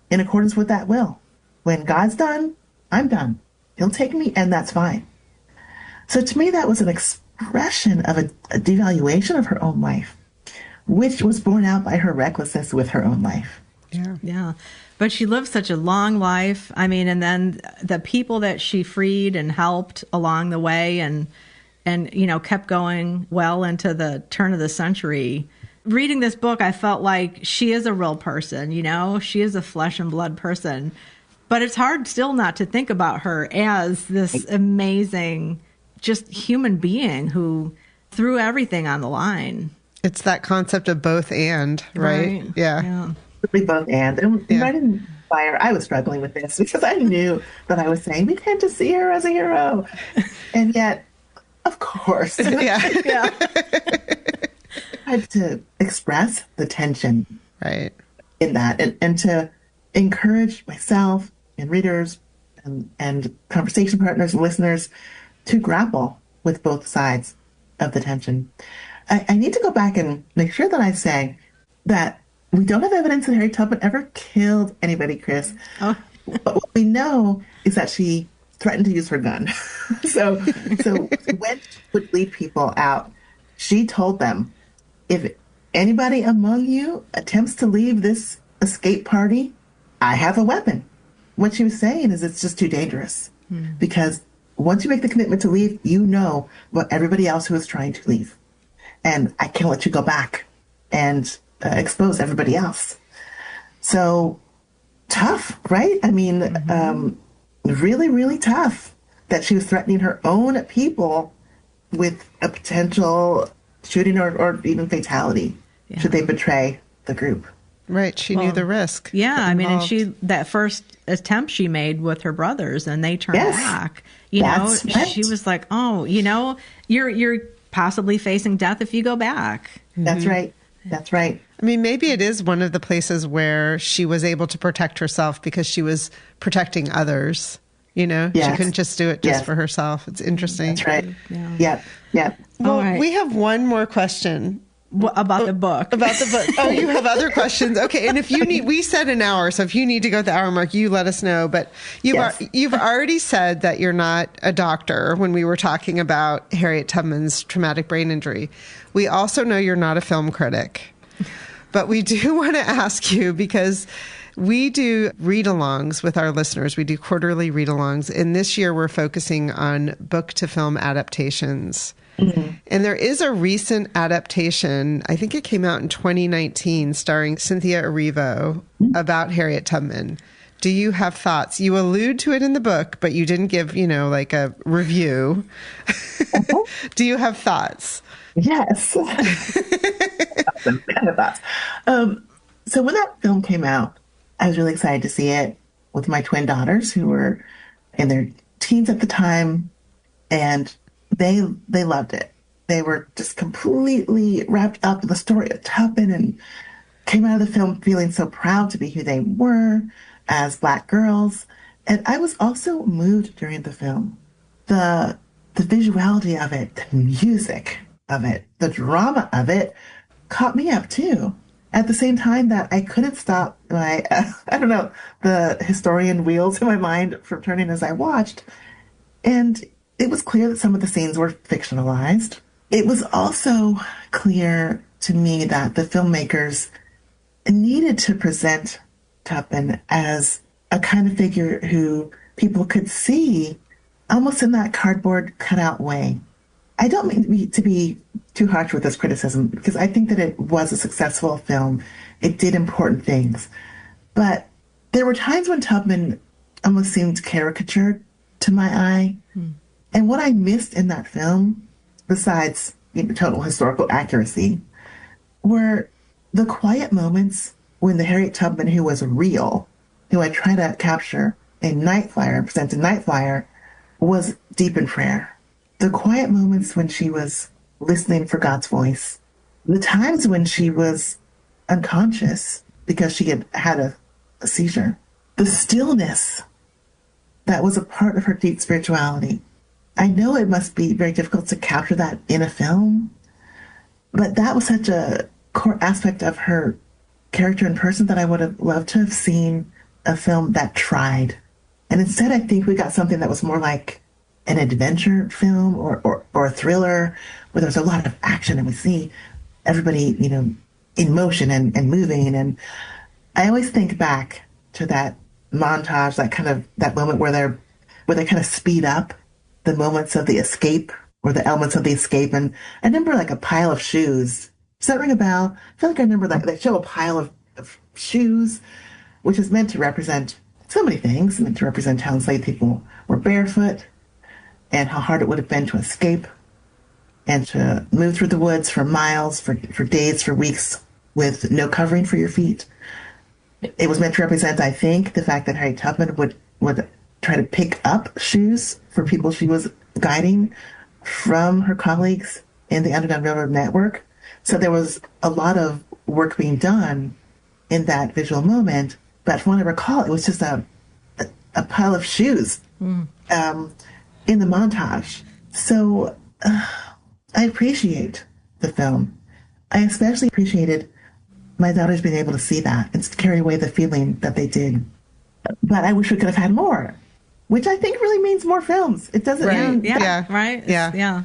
in accordance with that will. When God's done, I'm done. He'll take me, and that's fine. So to me, that was an expression of a devaluation of her own life, which was borne out by her recklessness with her own life. Yeah. But she lived such a long life. I mean, and then the people that she freed and helped along the way and kept going well into the turn of the century. Reading this book, I felt like she is a real person, she is a flesh and blood person. But it's hard still not to think about her as this amazing, just human being who threw everything on the line. It's that concept of both and, right? Yeah. We both and right in Fire, I was struggling with this because I knew that I was saying we tend to see her as a hero, and yet, of course, I had to express the tension, right, in that, and to encourage myself and readers and conversation partners and listeners to grapple with both sides of the tension. I need to go back and make sure that I say that we don't have evidence that Harriet Tubman ever killed anybody, Chris. Oh. But what we know is that she threatened to use her gun. so when she would lead people out, she told them, if anybody among you attempts to leave this escape party, I have a weapon. What she was saying is it's just too dangerous. Because once you make the commitment to leave, you know what everybody else who is trying to leave. And I can't let you go back and expose everybody else. So tough, right? I mean, really, really tough that she was threatening her own people with a potential shooting or even fatality should they betray the group. Right. She knew the risk. Yeah. I mean, and that first attempt she made with her brothers and they turned back, she was like, oh, you're possibly facing death if you go back. That's right. That's right. I mean, maybe it is one of the places where she was able to protect herself because she was protecting others. She couldn't just do it just for herself. It's interesting. That's right. Yeah. Well, we have one more question. About the book. Oh, you have other questions. Okay. And if you need, we said an hour. So if you need to go at the hour mark, you let us know. But you've already said that you're not a doctor when we were talking about Harriet Tubman's traumatic brain injury. We also know you're not a film critic. But we do want to ask you, because we do read-alongs with our listeners. We do quarterly read-alongs. And this year we're focusing on book-to-film adaptations. Mm-hmm. And there is a recent adaptation, I think it came out in 2019, starring Cynthia Erivo, about Harriet Tubman. Do you have thoughts? You allude to it in the book, but you didn't give, like a review. Do you have thoughts? Yes. Awesome. I have thoughts. So when that film came out, I was really excited to see it with my twin daughters who were in their teens at the time, and they loved it. They were just completely wrapped up in the story of Tubman and came out of the film feeling so proud to be who they were as Black girls. And I was also moved during the film. The visuality of it, the music of it, the drama of it caught me up too. At the same time that I couldn't stop my, the historian wheels in my mind from turning as I watched. And it was clear that some of the scenes were fictionalized. It was also clear to me that the filmmakers needed to present Tubman as a kind of figure who people could see almost in that cardboard cutout way. I don't mean to be too harsh with this criticism, because I think that it was a successful film. It did important things. But there were times when Tubman almost seemed caricatured to my eye. And what I missed in that film, besides total historical accuracy, were the quiet moments when the Harriet Tubman who was real, who I tried to capture in Night Flyer, present in Night Flyer, was deep in prayer. the quiet moments when she was listening for God's voice, the times when she was unconscious because she had had a seizure, the stillness that was a part of her deep spirituality. I know it must be very difficult to capture that in a film, but that was such a core aspect of her character and person that I would have loved to have seen a film that tried. And instead, I think we got something that was more like an adventure film or a thriller where there's a lot of action and we see everybody, in motion and moving. And I always think back to that montage, that moment where they kind of speed up the moments of the escape or the elements of the escape. And I remember like a pile of shoes. Does that ring a bell? I feel like I remember that they show a pile of shoes, which is meant to represent so many things, meant to represent how enslaved people were barefoot and how hard it would have been to escape and to move through the woods for miles, for days, for weeks with no covering for your feet. It was meant to represent, I think, the fact that Harriet Tubman would try to pick up shoes for people she was guiding from her colleagues in the Underground Railroad network. So there was a lot of work being done in that visual moment. But from what I recall, it was just a pile of shoes in the montage. So I appreciate the film. I especially appreciated my daughters being able to see that and carry away the feeling that they did. But I wish we could have had more, which I think really means more films. It doesn't mean... Right? Yeah.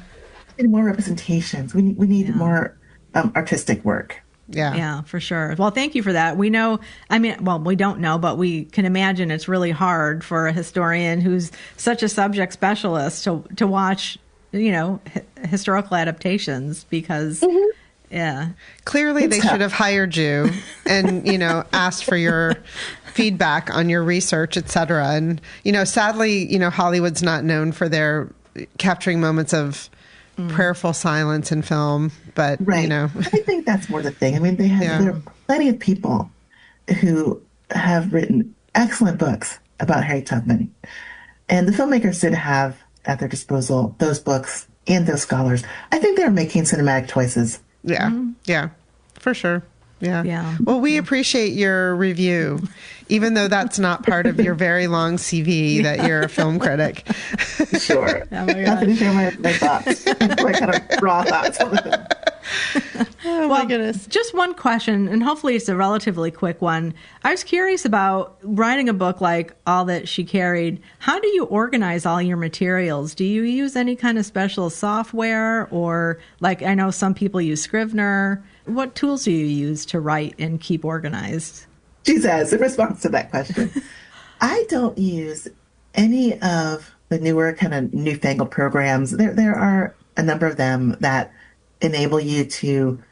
We need more representations. We need more artistic work. Yeah, for sure. Well, thank you for that. We know, we don't know, but we can imagine it's really hard for a historian who's such a subject specialist to watch, historical adaptations because, Clearly they should have hired you and, asked for your feedback on your research, et cetera. And, sadly, Hollywood's not known for their capturing moments of prayerful silence in film, but I think that's more the thing. I mean, there are plenty of people who have written excellent books about Harriet Tubman, and the filmmakers did have at their disposal those books and those scholars. I think they're making cinematic choices. Yeah, for sure. Yeah. Well, we appreciate your review, even though that's not part of your very long CV that you're a film critic. Sure. Happy to share my thoughts, my kind of raw thoughts on the film. My goodness. Just one question, and hopefully it's a relatively quick one. I was curious about writing a book like All That She Carried. How do you organize all your materials? Do you use any kind of special software or I know some people use Scrivener? What tools do you use to write and keep organized? Jesus, in response to that question, I don't use any of the newer kind of newfangled programs. There are a number of them that enable you to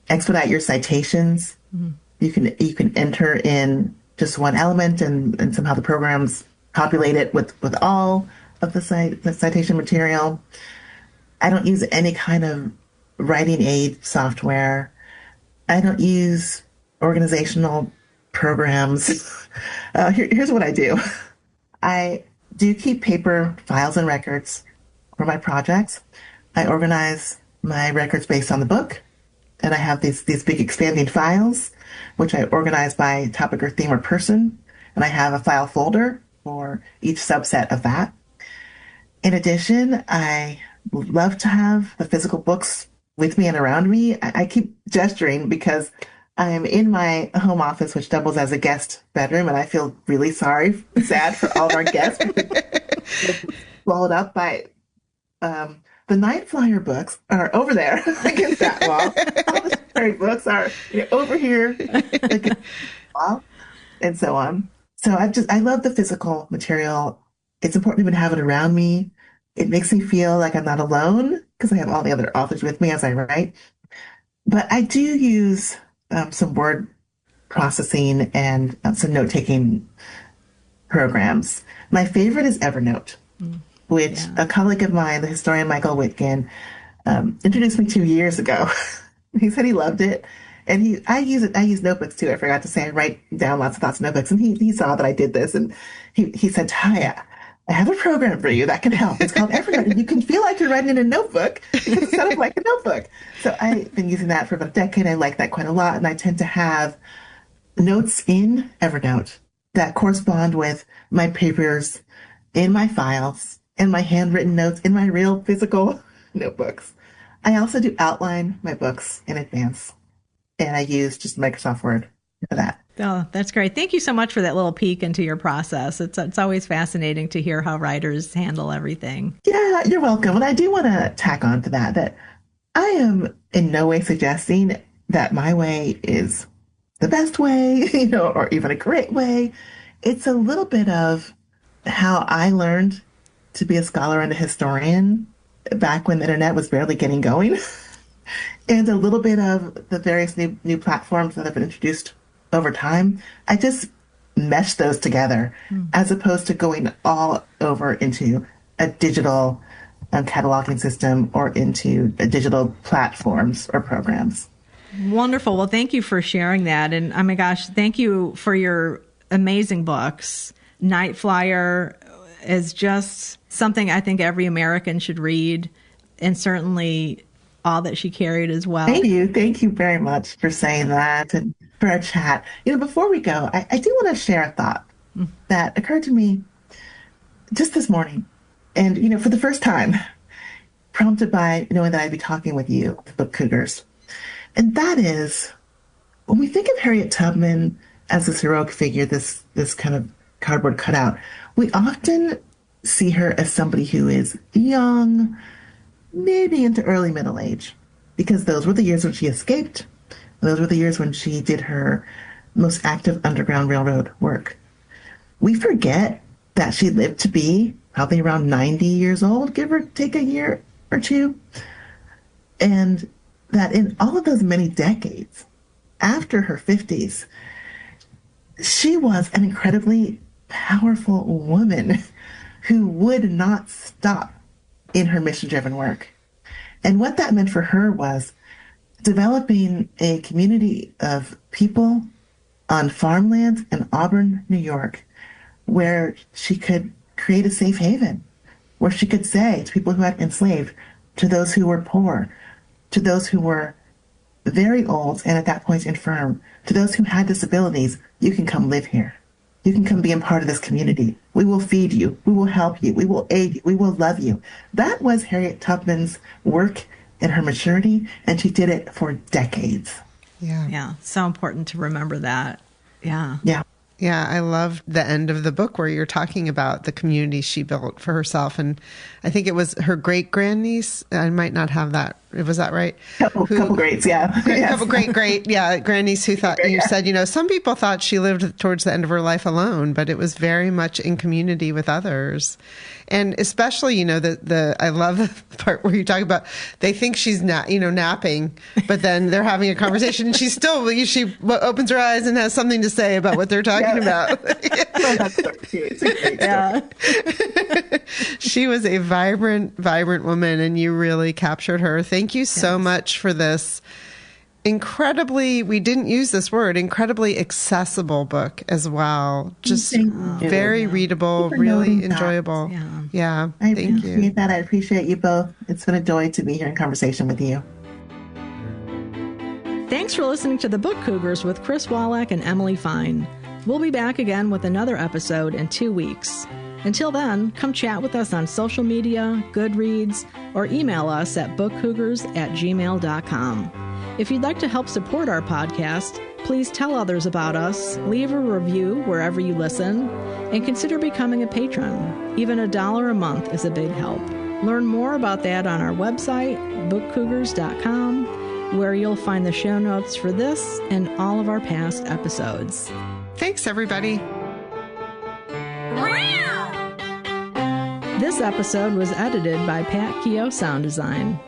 expedite your citations. Mm-hmm. You can enter in just one element and somehow the programs populate it with all of the citation material. I don't use any kind of writing aid software. I don't use organizational programs. Here's what I do. I do keep paper files and records for my projects. I organize my records based on the book, and I have these big expanding files, which I organize by topic or theme or person, and I have a file folder for each subset of that. In addition, I love to have the physical books with me and around me. I keep gesturing because I'm in my home office, which doubles as a guest bedroom, and I feel really sad for all of our guests. Swallowed up by the Night Flyer books are over there against that wall. All the story books are over here against the wall, and so on. So I love the physical material. It's important to even have it around me. It makes me feel like I'm not alone because I have all the other authors with me as I write. But I do use some word processing and some note-taking programs. My favorite is Evernote, which a colleague of mine, the historian Michael Witkin, introduced me to years ago. He said he loved it. And I use notebooks too. I forgot to say I write down lots of thoughts in notebooks. And he saw that I did this. And he said, Tiya, I have a program for you that can help. It's called Evernote, and you can feel like you're writing in a notebook because it's kind of like a notebook. So I've been using that for about a decade. I like that quite a lot, and I tend to have notes in Evernote that correspond with my papers in my files and my handwritten notes in my real physical notebooks. I also do outline my books in advance, and I use just Microsoft Word for that. Oh, that's great. Thank you so much for that little peek into your process. It's always fascinating to hear how writers handle everything. Yeah, you're welcome. And I do want to tack on to that I am in no way suggesting that my way is the best way, or even a great way. It's a little bit of how I learned to be a scholar and a historian back when the internet was barely getting going, and a little bit of the various new platforms that have been introduced over time. I just mesh those together as opposed to going all over into a digital cataloging system or into digital platforms or programs. Wonderful. Well, thank you for sharing that. And oh my gosh, thank you for your amazing books. Night Flyer is just something I think every American should read, and certainly All That She Carried as well. Thank you. Thank you very much for saying that and for our chat. Before we go, I do want to share a thought that occurred to me just this morning. And, for the first time, prompted by knowing that I'd be talking with you, the book Cougars. And that is, when we think of Harriet Tubman as this heroic figure, this kind of cardboard cutout, we often see her as somebody who is young, maybe into early middle age, because those were the years when she escaped. Those were the years when she did her most active Underground Railroad work. We forget that she lived to be probably around 90 years old, give or take a year or two. And that in all of those many decades after her 50s, she was an incredibly powerful woman who would not stop in her mission-driven work. And what that meant for her was developing a community of people on farmlands in Auburn, New York, where she could create a safe haven, where she could say to people who had been enslaved, to those who were poor, to those who were very old and at that point infirm, to those who had disabilities, you can come live here. You can come be a part of this community. We will feed you. We will help you. We will aid you. We will love you. That was Harriet Tubman's work in her maturity, and she did it for decades. Yeah. So important to remember that. Yeah. Yeah, I love the end of the book where you're talking about the community she built for herself. And I think it was her great-grandniece. I might not have that. Was that right? Couple greats, yeah. Couple grandniece who thought, you said, some people thought she lived towards the end of her life alone, but it was very much in community with others. And especially, I love the part where you talk about, they think she's napping, but then they're having a conversation and she opens her eyes and has something to say about what they're talking about. That's so cute. It's a great story. She was a vibrant woman, and you really captured her. Thank you so much for this incredibly, we didn't use this word, incredibly accessible book as well. Just very readable, really enjoyable. Yeah. I appreciate that. I appreciate you both. It's been a joy to be here in conversation with you. Thanks for listening to The Book Cougars with Chris Wallach and Emily Fine. We'll be back again with another episode in 2 weeks. Until then, come chat with us on social media, Goodreads, or email us at bookcougars@gmail.com. If you'd like to help support our podcast, please tell others about us, leave a review wherever you listen, and consider becoming a patron. Even $1 a month is a big help. Learn more about that on our website, bookcougars.com, where you'll find the show notes for this and all of our past episodes. Thanks, everybody. This episode was edited by Pat Keogh Sound Design.